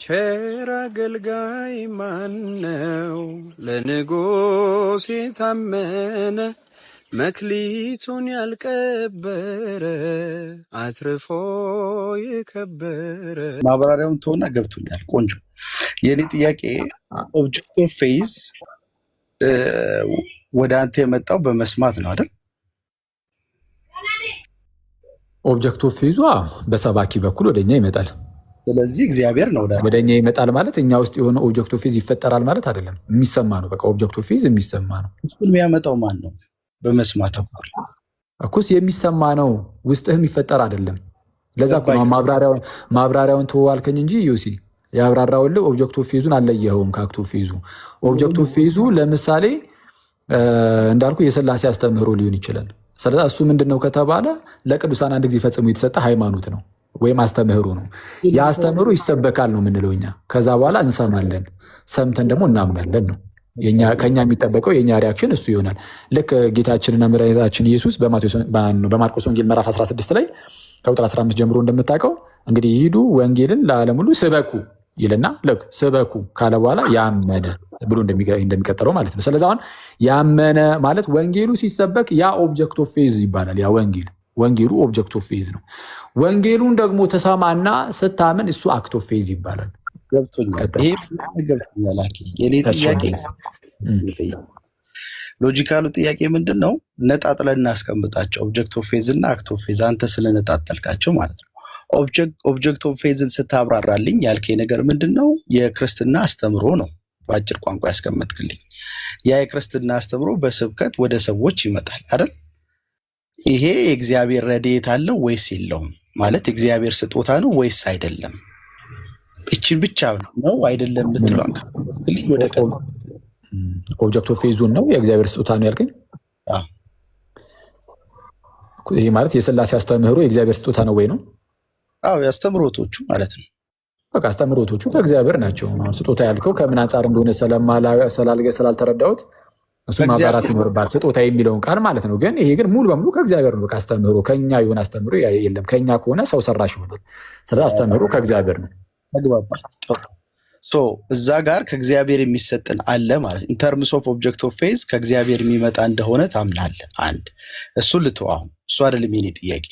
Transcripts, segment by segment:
ቸር አገልጋይ ማነው? ለንጉሥ የታመነ መክሊቱን ያልቀበረ አትርፎ የከበረ። ማብራሪያውን ተውና ገብቶኛል። ቆንጆ። የኔ ጥያቄ ኦብጀክት ኦፍ ፌዝ ወደ አንተ የመጣው በመስማት ነው አይደል? ኦብጀክት ኦፍ ፌዙ በሰባኪ በኩል ወደኛ ይመጣል። ስለዚህ እግዚአብሔር ነው ወደኛ ይመጣል ማለት እኛ ውስጥ የሆነ ኦብጀክት ኦፍ ፌዝ ይፈጠራል ማለት አይደለም። የሚሰማ ነው። በቃ ኦብጀክት ኦፍ ፌዝ የሚሰማ ነው። እሱን የሚያመጣው ማን ነው? በመስማት በኩል እኮስ የሚሰማ ነው። ውስጥህ የሚፈጠር አይደለም። ለዛ እኮ ነው ማብራሪያውን ተዋልከኝ እንጂ ዩሲ ያብራራውልህ ኦብጀክት ኦፍ ፌዙን አለየኸውም ከአክት ኦፍ ፌዙ። ኦብጀክት ኦፍ ፌዙ ለምሳሌ እንዳልኩ የሥላሴ አስተምህሮ ሊሆን ይችላል። ስለዚህ እሱ ምንድነው ከተባለ ለቅዱሳን አንድ ጊዜ ፈጽሞ የተሰጠ ሃይማኖት ነው ወይም አስተምህሮ ነው። ያ አስተምህሮ ይሰበካል ነው የምንለው እኛ። ከዛ በኋላ እንሰማለን፣ ሰምተን ደግሞ እናምናለን ነው ከኛ የሚጠበቀው። የኛ ሪያክሽን እሱ ይሆናል። ልክ ጌታችንና መድኃኒታችን ኢየሱስ በማርቆስ ወንጌል ምዕራፍ 16 ላይ ከቁጥር 15 ጀምሮ እንደምታውቀው እንግዲህ ሂዱ ወንጌልን ለዓለም ሁሉ ስበኩ ይልና ልክ ስበኩ ካለ በኋላ ያመነ ብሎ እንደሚቀጥለው ማለት ነው። ስለዚህ አሁን ያመነ ማለት ወንጌሉ ሲሰበክ ያ ኦብጀክት ኦፍ ፌዝ ይባላል። ያ ወንጌሉ ኦብጀክት ኦፍ ፌዝ ነው። ወንጌሉን ደግሞ ተሰማና ስታምን እሱ አክት ኦፍ ፌዝ ይባላል። ገብቶኛል። ይሄ ገብቶኛል። የኔ ጥያቄ ሎጂካሉ ጥያቄ ምንድን ነው? ነጣጥለን እናስቀምጣቸው ኦብጀክት ኦፍ ፌዝ እና አክት ኦፍ ፌዝ፣ አንተ ስለነጣጠልካቸው ማለት ነው። ኦብጀክት ኦፍ ፌዝን ስታብራራልኝ ያልከኝ ነገር ምንድን ነው? የክርስትና አስተምሮ ነው በአጭር ቋንቋ ያስቀመጥክልኝ። ያ የክርስትና አስተምሮ በስብከት ወደ ሰዎች ይመጣል አይደል? ይሄ የእግዚአብሔር ረድኤት አለው ወይስ የለውም? ማለት የእግዚአብሔር ስጦታ ነው ወይስ አይደለም? እችን ብቻ ነው አይደለም የምትሏን ከልኝ ወደ ቀን ኦብጀክት ኦፍ ፌዙን ነው የእግዚአብሔር ስጦታ ነው ያልከኝ። ይሄ ማለት የሥላሴ አስተምህሮ የእግዚአብሔር ስጦታ ነው ወይ ነው? አዎ የአስተምህሮቶቹ ማለት ነው። በቃ አስተምህሮቶቹ ከእግዚአብሔር ናቸው። ስጦታ ያልከው ከምን አንጻር እንደሆነ ስላልተረዳሁት እሱ ማብራራት ይኖርባል። ስጦታ የሚለውን ቃል ማለት ነው። ግን ይሄ ግን ሙሉ በሙሉ ከእግዚአብሔር ነው። በቃ አስተምህሮ ከኛ የሆነ አስተምህሮ የለም። ከኛ ከሆነ ሰው ሰራሽ ይሆናል። ስለዚህ አስተምህሮ ከእግዚአብሔር ነው። ተግባባል። እዛ ጋር ከእግዚአብሔር የሚሰጥን አለ ማለት ኢን ተርምስ ኦፍ ኦብጀክት ኦፍ ፌዝ ከእግዚአብሔር የሚመጣ እንደሆነ ታምናለህ። አንድ እሱ ልተው። አሁን እሱ አይደለም የኔ ጥያቄ።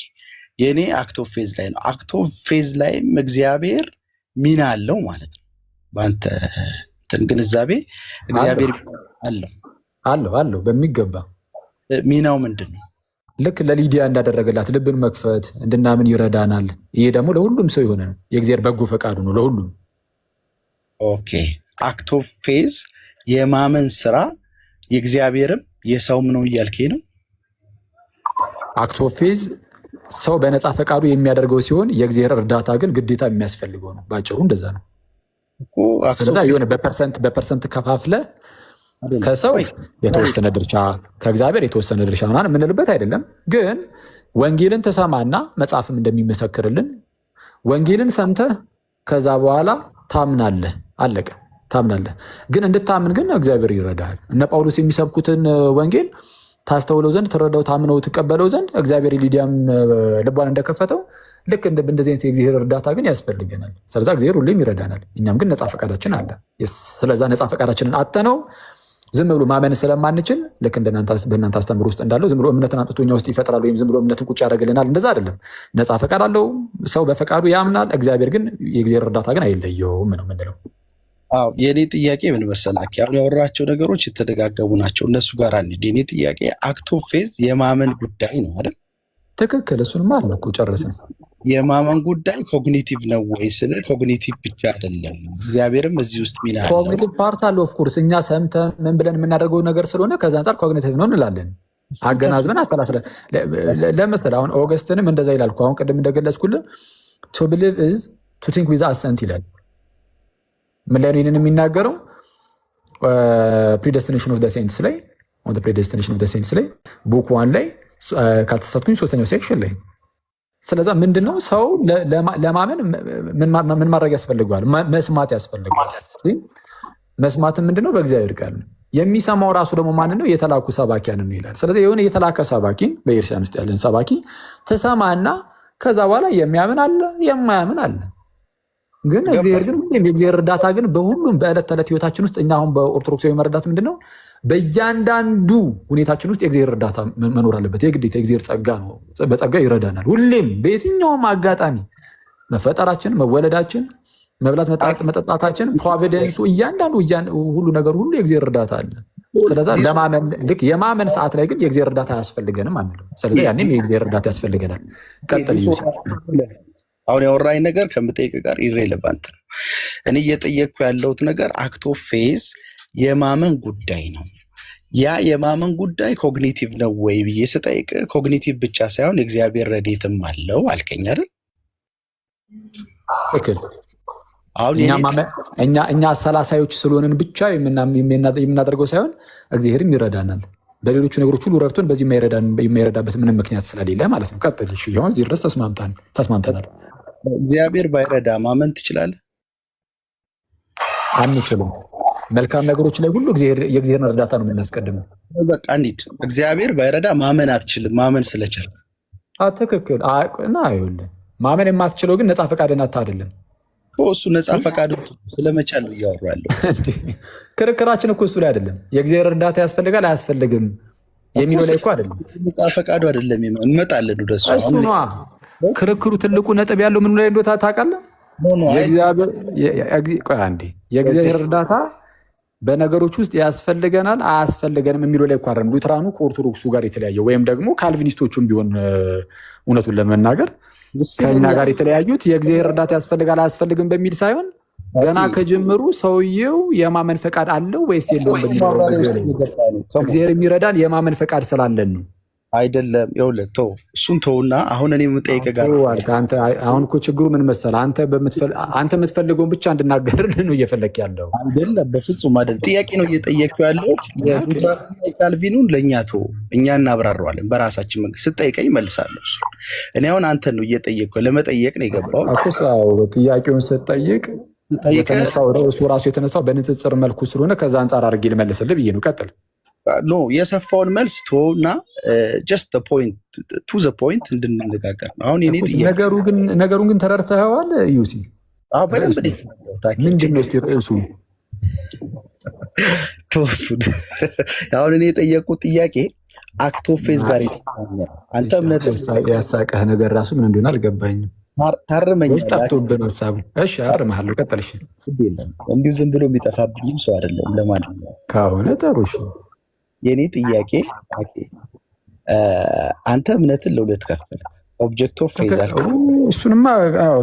የኔ አክት ኦፍ ፌዝ ላይ ነው። አክት ኦፍ ፌዝ ላይም እግዚአብሔር ሚና አለው ማለት ነው። በአንተ ግንዛቤ እግዚአብሔር አለው በሚገባ። ሚናው ምንድን ነው? ልክ ለሊዲያ እንዳደረገላት ልብን መክፈት እንድናምን ይረዳናል። ይሄ ደግሞ ለሁሉም ሰው የሆነ ነው። የእግዚአብሔር በጎ ፈቃዱ ነው ለሁሉም። ኦኬ አክት ኦፍ ፌዝ የማመን ስራ የእግዚአብሔርም የሰውም ነው እያልከኝ ነው? አክት ኦፍ ፌዝ ሰው በነፃ ፈቃዱ የሚያደርገው ሲሆን የእግዚአብሔር እርዳታ ግን ግዴታ የሚያስፈልገው ነው። ባጭሩ እንደዛ ነው። ስለዛ የሆነ በፐርሰንት ከፋፍለ ከሰው የተወሰነ ድርሻ ከእግዚአብሔር የተወሰነ ድርሻ ምናምን የምንልበት አይደለም። ግን ወንጌልን ተሰማና መጽሐፍም እንደሚመሰክርልን ወንጌልን ሰምተህ ከዛ በኋላ ታምናለህ። አለቀ። ታምናለህ። ግን እንድታምን ግን እግዚአብሔር ይረዳሃል። እነ ጳውሎስ የሚሰብኩትን ወንጌል ታስተውለው ዘንድ ትረዳው፣ ታምነው ትቀበለው ዘንድ እግዚአብሔር ሊዲያም ልቧን እንደከፈተው ልክ እንደዚህ አይነት የእግዚአብሔር እርዳታ ግን ያስፈልገናል። ስለዛ እግዚአብሔር ሁሌም ይረዳናል። እኛም ግን ነፃ ፈቃዳችን አለ። ስለዛ ነፃ ፈቃዳችንን አጥተነው ዝም ብሎ ማመን ስለማንችል ልክ በእናንተ አስተምሮ ውስጥ እንዳለው ዝም ብሎ እምነትን አምጥቶ እኛ ውስጥ ይፈጥራል ወይም ዝም ብሎ እምነትን ቁጭ ያደርግልናል። እንደዛ አይደለም። ነፃ ፈቃድ አለው። ሰው በፈቃዱ ያምናል። እግዚአብሔር ግን የእግዚአብሔር እርዳታ ግን አይለየውም ነው የምንለው። አዎ የኔ ጥያቄ ምን መሰላክ? አሁን ያወራቸው ነገሮች የተደጋገሙ ናቸው። እነሱ ጋር አንድ የኔ ጥያቄ አክት ኦፍ ፌዝ የማመን ጉዳይ ነው አይደል? ትክክል። እሱንማ አለ እኮ ጨረስን። የማመን ጉዳይ ኮግኒቲቭ ነው ወይ? ስለ ኮግኒቲቭ ብቻ አይደለም። እግዚአብሔርም እዚህ ውስጥ ሚና አለው። ኮግኒቲቭ ፓርት አለ ኦፍ ኮርስ። እኛ ሰምተን ምን ብለን የምናደርገው ነገር ስለሆነ ከዛ አንጻር ኮግኒቲቭ ነው እንላለን። አገናዝበን አስተላስለን ለምሳሌ አሁን ኦገስትንም እንደዛ ይላል እኮ። አሁን ቅድም እንደገለጽኩልህ ቱ ቢሊቭ ኢዝ ቱ ቲንክ ዊዝ አሰንት ይላል። ምን ላይ ነው ይህንን የሚናገረው? ፕሪደስቲኔሽን ኦፍ ዘ ሴንትስ ላይ ፕሪደስቲኔሽን ኦፍ ዘ ሴንትስ ላይ ቡክ 1 ላይ ካልተሳትኩኝ 3ኛው ሴክሽን ላይ። ስለዛ ምንድነው ሰው ለማመን ምን ማድረግ ያስፈልገዋል? መስማት ያስፈልገዋል። መስማትም ምንድነው? በእግዚአብሔር ቃል ነው። የሚሰማው ራሱ ደግሞ ማን ነው? የተላኩ ሰባኪያን ነው ይላል። ስለዚህ የሆነ የተላከ ሰባኪን በኤርሲያን ውስጥ ያለን ሰባኪ ተሰማና ከዛ በኋላ የሚያምን አለ፣ የማያምን አለ። ግን እግዚአብሔር ግን ሁሌም የእግዚአብሔር እርዳታ ግን በሁሉም በዕለት ተዕለት ህይወታችን ውስጥ እኛ አሁን በኦርቶዶክሳዊ መረዳት ምንድነው በእያንዳንዱ ሁኔታችን ውስጥ የእግዚአብሔር እርዳታ መኖር አለበት። የግዴታ የእግዚአብሔር ጸጋ ነው። በጸጋ ይረዳናል። ሁሌም በየትኛውም አጋጣሚ መፈጠራችን፣ መወለዳችን፣ መብላት መጠጣታችን፣ ፕሮቪደንሱ እያንዳንዱ ሁሉ ነገር ሁሉ የእግዚአብሔር እርዳታ አለ። ስለዚህ ለማመን ልክ የማመን ሰዓት ላይ ግን የእግዚአብሔር እርዳታ አያስፈልገንም ማለት ነው። ስለዚህ ያኔም የእግዚአብሔር እርዳታ ያስፈልገናል። ቀጥል አሁን ያወራኝ ነገር ከምጠይቅ ጋር ኢሬሌቫንት ነው። እኔ እየጠየቅኩ ያለሁት ነገር አክት ኦፍ ፌዝ የማመን ጉዳይ ነው። ያ የማመን ጉዳይ ኮግኒቲቭ ነው ወይ ብዬ ስጠይቅ ኮግኒቲቭ ብቻ ሳይሆን የእግዚአብሔር ረድኤትም አለው አልከኝ አይደል? አሁን እኛ አሰላሳዮች ስለሆንን ብቻ የምናደርገው ሳይሆን እግዚአብሔርም ይረዳናል። በሌሎቹ ነገሮች ሁሉ ረድቶን በዚህ የማይረዳበት ምንም ምክንያት ስለሌለ ማለት ነው። ቀጥል። እሺ ይሁን። እዚህ ድረስ ተስማምተናል። እግዚአብሔር ባይረዳ ማመን ትችላለህ? አንችልም። መልካም ነገሮች ላይ ሁሉ የእግዚአብሔርን እርዳታ ነው የምናስቀድመው። በቃ እንሂድ። እግዚአብሔር ባይረዳ ማመን አትችልም። ማመን ስለቻልክ ትክክል። እና ይኸውልህ ማመን የማትችለው ግን ነፃ ፈቃድን አይደለም። እሱ ነፃ ፈቃድ ስለመቻል ነው እያወሩ ያለው። ክርክራችን እኮ እሱ ላይ አይደለም። የእግዚአብሔር እርዳታ ያስፈልጋል አያስፈልግም የሚለው ላይ እኮ አይደለም። ነፃ ፈቃዱ አይደለም። እንመጣለን ወደ እሱ። እሱ ነዋ ክርክሩ። ትልቁ ነጥብ ያለው ምን ላይ እንደሆነ ታውቃለህ? የእግዚአብሔር እርዳታ በነገሮች ውስጥ ያስፈልገናል አያስፈልገንም የሚለው ላይ እኮ አይደለም። ሉትራኑ ከኦርቶዶክሱ ጋር የተለያየ ወይም ደግሞ ካልቪኒስቶቹም ቢሆን እውነቱን ለመናገር ከኛ ጋር የተለያዩት የእግዚአብሔር እርዳታ ያስፈልጋል አያስፈልግም በሚል ሳይሆን ገና ከጀምሩ ሰውየው የማመን ፈቃድ አለው ወይስ የለውም በሚለው እግዚአብሔር የሚረዳን የማመን ፈቃድ ስላለን ነው። አይደለም ይኸውልህ፣ ተው እሱን ተውና አሁን እኔ የምጠይቅህ ጋር አሁን እኮ ችግሩ ምን መሰለህ? አንተ የምትፈልገውን ብቻ እንድናገር ነው እየፈለክ ያለው። አይደለም በፍጹም አይደለም። ጥያቄ ነው እየጠየቅኩ ያለሁት። የሉትራንና የካልቪኑን ለእኛ ተው፣ እኛ እናብራረዋለን በራሳችን መንገድ። ስጠይቀኝ እመልሳለሁ። እሱ እኔ አሁን አንተን ነው እየጠየቅኩ፣ ለመጠየቅ ነው የገባሁት እኮ። ጥያቄውን ስትጠይቅ የተነሳው ርዕሱ ራሱ የተነሳው በንጽጽር መልኩ ስለሆነ ከዛ አንጻር አድርጌ ልመልስልህ ብዬ ነው። ቀጥል። ኖ የሰፋውን መልስ ቶና ጀስት ቱ ዘ ፖይንት እንድንነጋገር ነው። አሁን የኔ ነገሩን ግን ተረድተኸዋል ዩሲ? በደንብ ምንድን ነው ርዕሱ? ተወሱድ አሁን እኔ የጠየቁት ጥያቄ አክት ኦፍ ፌዝ ጋር የተገናኘ አንተ እምነት ያሳቀህ ነገር ራሱ ምን እንደሆነ አልገባኝም። ታርመኛለህ? ጠፍቶብህ ነው ሀሳቡ። እሺ አርምሃለሁ። ቀጥል። እሺ እንዲሁ ዝም ብሎ የሚጠፋብኝም ሰው አይደለም። ለማንኛውም ከሆነ ጥሩ። እሺ የኔ ጥያቄ አንተ እምነትን ለሁለት ከፈል። ኦብጀክት ኦፍ ፌዝ አልከኝ። እሱንማ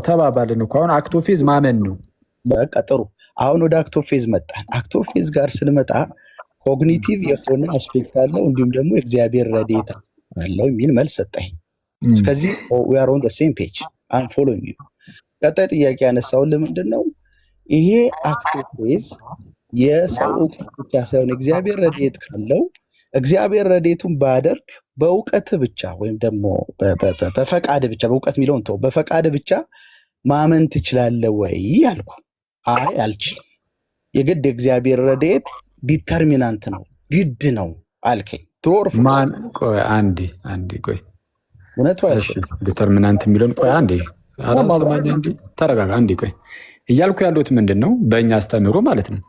ተባባልን እኮ። አሁን አክት ኦፍ ፌዝ ማመን ነው። በቃ ጥሩ። አሁን ወደ አክት ኦፍ ፌዝ መጣን። አክት ኦፍ ፌዝ ጋር ስንመጣ ኮግኒቲቭ የሆነ አስፔክት አለው፣ እንዲሁም ደግሞ የእግዚአብሔር ረድኤት አለው የሚል መልስ ሰጠኝ። እስከዚህ we are on the same page. I'm following you። ቀጣይ ጥያቄ ያነሳውን ምንድን ነው? ይሄ አክት ኦፍ ፌዝ የሰው እውቀት ብቻ ሳይሆን እግዚአብሔር ረድኤት ካለው እግዚአብሔር ረድኤቱን ባያደርግ በእውቀት ብቻ ወይም ደግሞ በፈቃድ ብቻ፣ በእውቀት የሚለውን ተው፣ በፈቃድ ብቻ ማመን ትችላለህ ወይ አልኩ። አይ አልችልም፣ የግድ የእግዚአብሔር ረድኤት ዲተርሚናንት ነው፣ ግድ ነው አልከኝ። ቆይ አንዴ ቆይ፣ እውነቱ ዲተርሚናንት የሚለውን ቆይ አንዴ ተረጋጋ። አንዴ ቆይ እያልኩ ያሉት ምንድን ነው? በእኛ አስተምህሮ ማለት ነው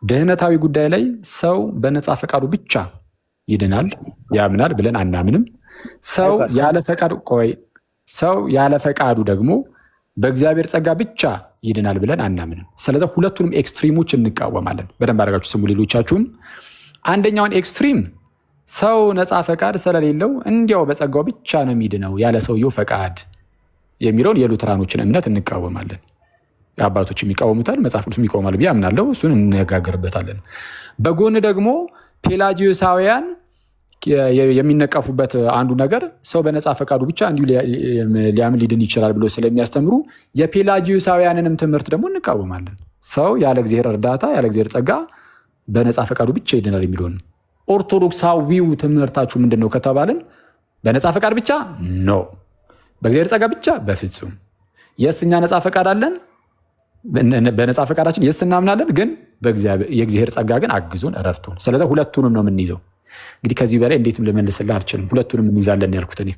ደህንነታዊ ጉዳይ ላይ ሰው በነፃ ፈቃዱ ብቻ ይድናል ያምናል ብለን አናምንም። ሰው ያለ ፈቃዱ ደግሞ በእግዚአብሔር ጸጋ ብቻ ይድናል ብለን አናምንም። ስለዚህ ሁለቱንም ኤክስትሪሞች እንቃወማለን። በደንብ አድርጋችሁ ስሙ ሌሎቻችሁም። አንደኛውን ኤክስትሪም ሰው ነፃ ፈቃድ ስለሌለው እንዲያው በጸጋው ብቻ ነው የሚድነው ያለ ሰውየው ፈቃድ የሚለውን የሉትራኖችን እምነት እንቃወማለን። አባቶች የሚቃወሙታል፣ መጽሐፍ ቅዱስ የሚቃወማል ብዬ አምናለሁ። እሱን እንነጋገርበታለን። በጎን ደግሞ ፔላጂዮሳውያን የሚነቀፉበት አንዱ ነገር ሰው በነፃ ፈቃዱ ብቻ እንዲሁ ሊያምን ሊድን ይችላል ብሎ ስለሚያስተምሩ የፔላጂዮሳውያንንም ትምህርት ደግሞ እንቃወማለን። ሰው ያለ እግዚአብሔር እርዳታ ያለ እግዚአብሔር ጸጋ በነፃ ፈቃዱ ብቻ ይድናል የሚለውን። ኦርቶዶክሳዊው ትምህርታችሁ ምንድን ነው ከተባልን በነፃ ፈቃድ ብቻ ነው፣ በእግዚአብሔር ጸጋ ብቻ በፍጹም። የእኛ ነፃ ፈቃድ አለን፣ በነፃ ፈቃዳችን የስ እናምናለን፣ ግን የእግዚአብሔር ጸጋ ግን አግዞን ረድቶን። ስለዚህ ሁለቱንም ነው የምንይዘው። እንግዲህ ከዚህ በላይ እንዴትም ልመልስልህ አልችልም። ሁለቱንም እንይዛለን ያልኩት እኔ።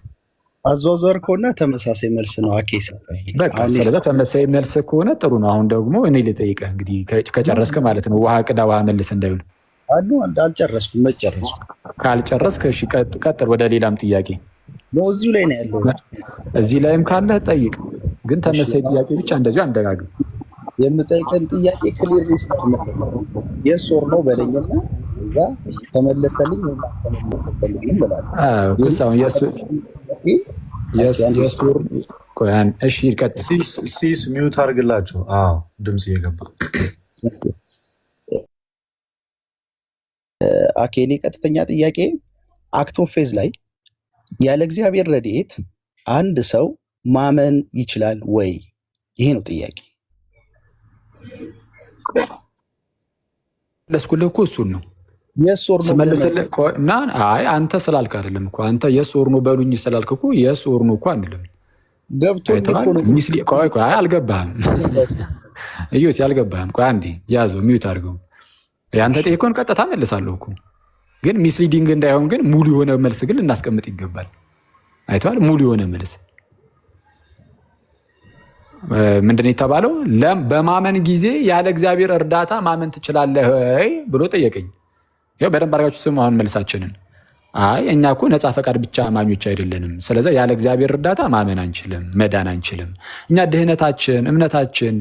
አዟዟር ከሆነ ተመሳሳይ መልስ ነው አኬ ሰጠኝ። በቃ ስለዚህ ተመሳሳይ መልስ ከሆነ ጥሩ ነው። አሁን ደግሞ እኔ ልጠይቅህ እንግዲህ ከጨረስክ ማለት ነው። ውሃ ቅዳ ውሃ መልስ እንዳይሆን። አልጨረስኩም። መጨረስኩ ካልጨረስክ እሺ ቀጥል ወደ ሌላም ጥያቄ። እዚሁ ላይ ነው ያለው። እዚህ ላይም ካለ ጠይቅ፣ ግን ተመሳሳይ ጥያቄ ብቻ እንደዚሁ አንደጋግም። የምጠይቀን ጥያቄ ክሊርሊ ስለመለሰ የስ ኦር ነው በለኝና እዛ ተመለሰልኝ ወይ ተመለሰልኝ እላለሁ። እሺ ይቀጥል። ሲስ ሚውት አድርግላቸው። ድምፅ እየገባ አኬኔ ቀጥተኛ ጥያቄ አክት ኦፍ ፌዝ ላይ ያለ እግዚአብሔር ረድኤት አንድ ሰው ማመን ይችላል ወይ? ይሄ ነው ጥያቄ። ለስኩልህ እኮ እሱን ነው የስ ኦር ኖ ስመልስልህ እና አንተ ስላልክ አይደለም እኮ አንተ የስ ኦር ኖ በሉኝ ስላልክ እኮ የስ ኦር ኖ እኮ አንልም። ገብቶኝ እኮ ነው። ቆይ አልገባህም። እዩስ ያልገባህም። ቆይ አንዴ ያዘው ሚውት አድርገው። ያንተ ጠይቆን ቀጥታ መልሳለሁ እኮ ግን ሚስሊዲንግ እንዳይሆን ግን ሙሉ የሆነ መልስ ግን ልናስቀምጥ ይገባል። አይተዋል። ሙሉ የሆነ መልስ ምንድን የተባለው? በማመን ጊዜ ያለ እግዚአብሔር እርዳታ ማመን ትችላለህ ብሎ ጠየቀኝ። ይኸው በደንብ አድርጋችሁ ስሙ አሁን መልሳችንን። እኛ እኮ ነፃ ፈቃድ ብቻ አማኞች አይደለንም። ስለዚህ ያለ እግዚአብሔር እርዳታ ማመን አንችልም፣ መዳን አንችልም። እኛ ድህነታችን፣ እምነታችን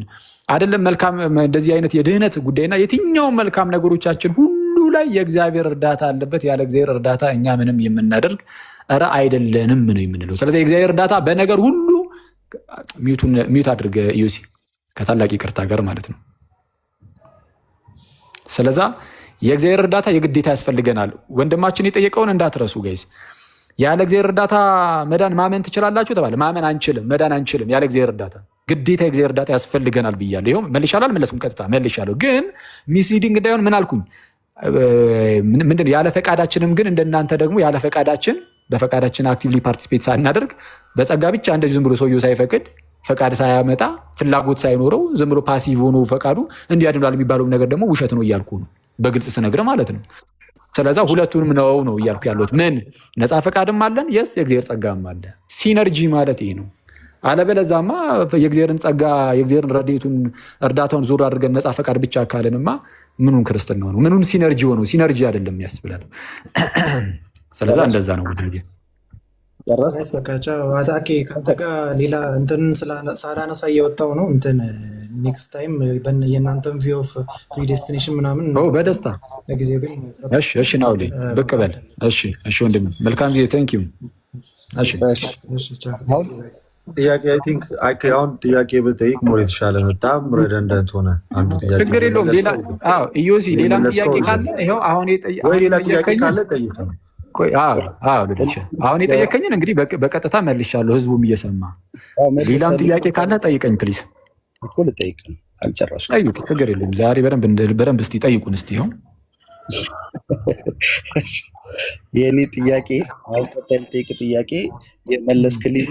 አይደለም መልካም እንደዚህ አይነት የድህነት ጉዳይና የትኛውም መልካም ነገሮቻችን ሁሉ ላይ የእግዚአብሔር እርዳታ አለበት። ያለ እግዚአብሔር እርዳታ እኛ ምንም የምናደርግ አይደለንም ነው የምንለው። ስለዚህ የእግዚአብሔር እርዳታ በነገር ሁሉ ሚዩት አድርገ ዩሲ ከታላቅ ይቅርታ ጋር ማለት ነው። ስለዛ የእግዚአብሔር እርዳታ የግዴታ ያስፈልገናል። ወንድማችን የጠየቀውን እንዳትረሱ ጋይስ። ያለ እግዚአብሔር እርዳታ መዳን ማመን ትችላላችሁ ተባለ። ማመን አንችልም፣ መዳን አንችልም ያለ እግዚአብሔር እርዳታ። ግዴታ የእግዚአብሔር እርዳታ ያስፈልገናል ብያለሁ። ይኸው መልሻለሁ፣ አልመለስኩም? ቀጥታ መልሻለሁ። ግን ሚስሊዲንግ እንዳይሆን ምን አልኩኝ? ምንድን ያለ ፈቃዳችንም ግን እንደናንተ ደግሞ ያለ ፈቃዳችን በፈቃዳችን አክቲቭሊ ፓርቲሲፔት ሳናደርግ በጸጋ ብቻ እንደዚህ ዝም ብሎ ሰውየው ሳይፈቅድ ፈቃድ ሳያመጣ ፍላጎት ሳይኖረው ዝም ብሎ ፓሲቭ ሆኖ ፈቃዱ እንዲያድናል የሚባለው ነገር ደግሞ ውሸት ነው እያልኩ ነው፣ በግልጽ ስነግር ማለት ነው። ስለዛ ሁለቱንም ነው እያልኩ ያለሁት። ምን ነፃ ፈቃድም አለን፣ የስ የእግዚአብሔር ጸጋም አለ። ሲነርጂ ማለት ይሄ ነው። አለበለዛማ የእግዚአብሔርን ጸጋ የእግዚአብሔርን ረድኤቱን እርዳታውን ዞር አድርገን ነፃ ፈቃድ ብቻ ካለንማ ምኑን ክርስትና ነው? ምኑን ሲነርጂ ሆኖ? ሲነርጂ አይደለም ያስብላል። ስለዛ እንደዛ ነው ወዳጄ። አታኬ ከአንተ ጋር ሌላ እንትን ሳላነሳ እየወጣው ነው። እንትን ኔክስት ታይም የእናንተን ቪው ኦፍ ፕሪዴስቲኔሽን ምናምን በደስታ ለጊዜው ግን እሺ ናውሌ ብቅ በል። እሺ ወንድም መልካም ጊዜ። ቴንክ ዩ። ጥያቄ አይ ቲንክ አሁን ጥያቄ ብጠይቅ ሞር የተሻለ በጣም ረደንደንት ሆነ። አንዱ ጥያቄ ችግር የለውም። ሌላ ኢዮሲ ሌላም ጥያቄ ካለ ይኸው አሁን ወይ ሌላ ጥያቄ ካለ ጠይቅ ነው። አሁን የጠየቀኝን እንግዲህ በቀጥታ መልሻለሁ፣ ህዝቡም እየሰማ። ሌላም ጥያቄ ካለ ጠይቀኝ ፕሊስ። ልጠይቅ ነው አልጨረስኩም። ጠይቅ፣ ችግር የለም። ዛሬ በደንብ እስኪ ጠይቁን እስኪ። ይኸው የእኔ ጥያቄ አሁን ቀጣይ የምጠይቅ ጥያቄ የመለስክልኝ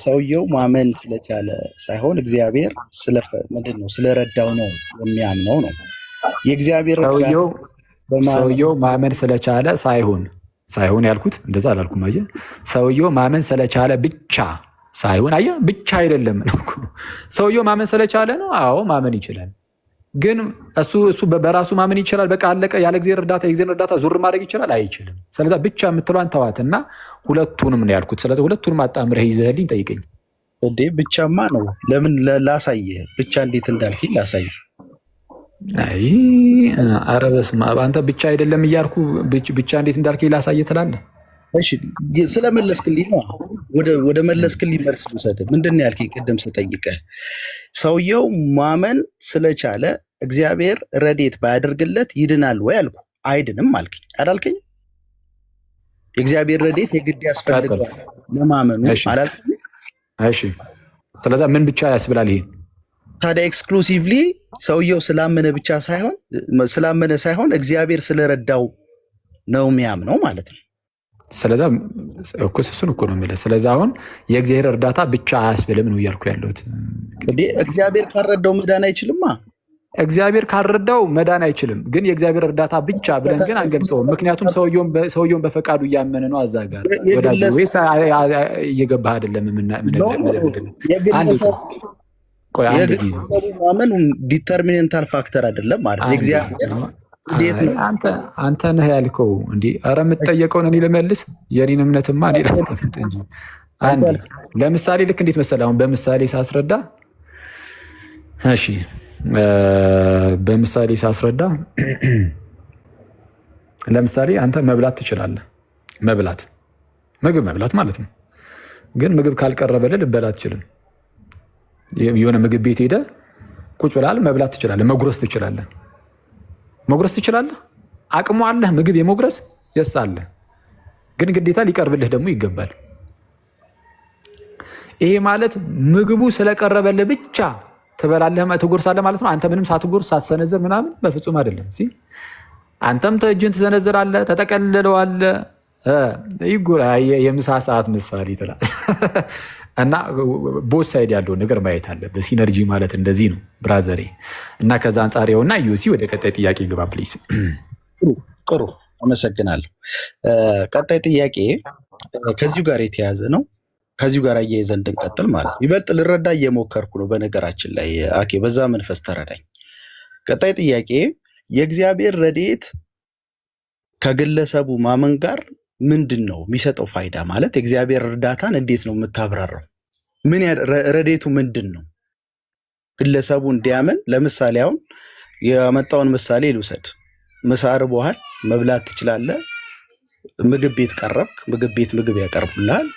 ሰውየው ማመን ስለቻለ ሳይሆን እግዚአብሔር ምንድን ነው ስለረዳው ነው የሚያምነው ነው። የእግዚአብሔር ሰውየው ማመን ስለቻለ ሳይሆን ያልኩት እንደዛ አላልኩም። አየህ፣ ሰውየው ማመን ስለቻለ ብቻ ሳይሆን አየህ፣ ብቻ አይደለም ነው። ሰውየው ማመን ስለቻለ ነው። አዎ ማመን ይችላል። ግን እሱ በራሱ ማመን ይችላል። በቃ አለቀ። ያለ እግዚአብሔር እርዳታ የእግዚአብሔር እርዳታ ዙር ማድረግ ይችላል? አይችልም። ስለዛ ብቻ የምትለዋን ተዋትና ሁለቱንም ነው ያልኩት። ስለዚህ ሁለቱንም አጣምረህ ይዘህልኝ ጠይቀኝ። እንዴ ብቻማ ነው። ለምን ላሳየህ? ብቻ እንዴት እንዳልከኝ ላሳየህ። ኧረ በስመ አብ፣ አንተ ብቻ አይደለም እያልኩ ብቻ እንዴት እንዳልከኝ ላሳየህ ትላለህ። እሺ ስለመለስክልኝ ነው። ወደ መለስክልኝ መልስ ልውሰድህ። ምንድን ነው ያልከኝ ቅድም ስጠይቅህ? ሰውየው ማመን ስለቻለ እግዚአብሔር ረድኤት ባያደርግለት ይድናል ወይ አልኩ። አይድንም አልከኝ አላልከኝ? የእግዚአብሔር ረድኤት የግድ ያስፈልገዋል ለማመኑ አላልከኝ? እሺ ስለዛ ምን ብቻ ያስብላል? ይሄ ታዲያ ኤክስክሉሲቭሊ ሰውየው ስላመነ ሳይሆን እግዚአብሔር ስለረዳው ነው የሚያምነው ማለት ነው። ስለዛ እሱን እኮ ነው የሚለው። ስለዚ አሁን የእግዚአብሔር እርዳታ ብቻ አያስብልም ነው እያልኩ ያለሁት። እግዚአብሔር ካልረዳው መዳን አይችልማ። እግዚአብሔር ካልረዳው መዳን አይችልም። ግን የእግዚአብሔር እርዳታ ብቻ ብለን ግን አንገልጸውም። ምክንያቱም ሰውየውን በፈቃዱ እያመነ ነው። አዛ ጋር ወዳጅ ወይስ እየገባህ አይደለም? አንድ ጊዜ ማመን ዲተርሚኔንታል ፋክተር አይደለም ማለት ነው። እግዚአብሔር እንዴት ነው አንተ ነህ ያልከው? እንዲህ ኧረ የምትጠየቀውን እኔ ልመልስ። የኔን እምነትማ እኔ ላስቀምጥ እንጂ ለምሳሌ ልክ እንዴት መሰለህ? አሁን በምሳሌ ሳስረዳ እሺ በምሳሌ ሳስረዳ ለምሳሌ አንተ መብላት ትችላለህ። ምግብ መብላት ማለት ነው። ግን ምግብ ካልቀረበልህ ልበላ አትችልም። የሆነ ምግብ ቤት ሄደህ ቁጭ ብለሃል፣ መብላት ትችላለህ። መጉረስ ትችላለህ። አቅሙ አለህ ምግብ የመጉረስ የስ አለ። ግን ግዴታ ሊቀርብልህ ደግሞ ይገባል። ይሄ ማለት ምግቡ ስለቀረበልህ ብቻ ትበላለህ ትጎርሳለህ ማለት ነው። አንተ ምንም ሳትጎርስ ሳትሰነዝር ምናምን በፍጹም አይደለም። አንተም እጅን ትሰነዝራለህ፣ ተጠቀልለዋለህ። የምሳ ሰዓት ምሳሌ ትላለህ። እና ቦት ሳይድ ያለውን ነገር ማየት አለብህ። ሲነርጂ ማለት እንደዚህ ነው ብራዘሬ። እና ከዛ አንጻር ይኸውና ዩሲ ወደ ቀጣይ ጥያቄ ግባ ፕሊስ። ጥሩ አመሰግናለሁ። ቀጣይ ጥያቄ ከዚሁ ጋር የተያዘ ነው። ከዚሁ ጋር አያይዘን እንድንቀጥል ማለት ነው። ይበልጥ ልረዳ እየሞከርኩ ነው። በነገራችን ላይ አኬ በዛ መንፈስ ተረዳኝ። ቀጣይ ጥያቄ የእግዚአብሔር ረድኤት ከግለሰቡ ማመን ጋር ምንድን ነው የሚሰጠው ፋይዳ? ማለት የእግዚአብሔር እርዳታን እንዴት ነው የምታብራራው? ረድኤቱ ምንድን ነው? ግለሰቡ እንዲያምን ለምሳሌ አሁን የመጣውን ምሳሌ ልውሰድ። ምሳ ርቦሃል፣ መብላት ትችላለህ። ምግብ ቤት ቀረብክ፣ ምግብ ቤት ምግብ ያቀርቡልሃል።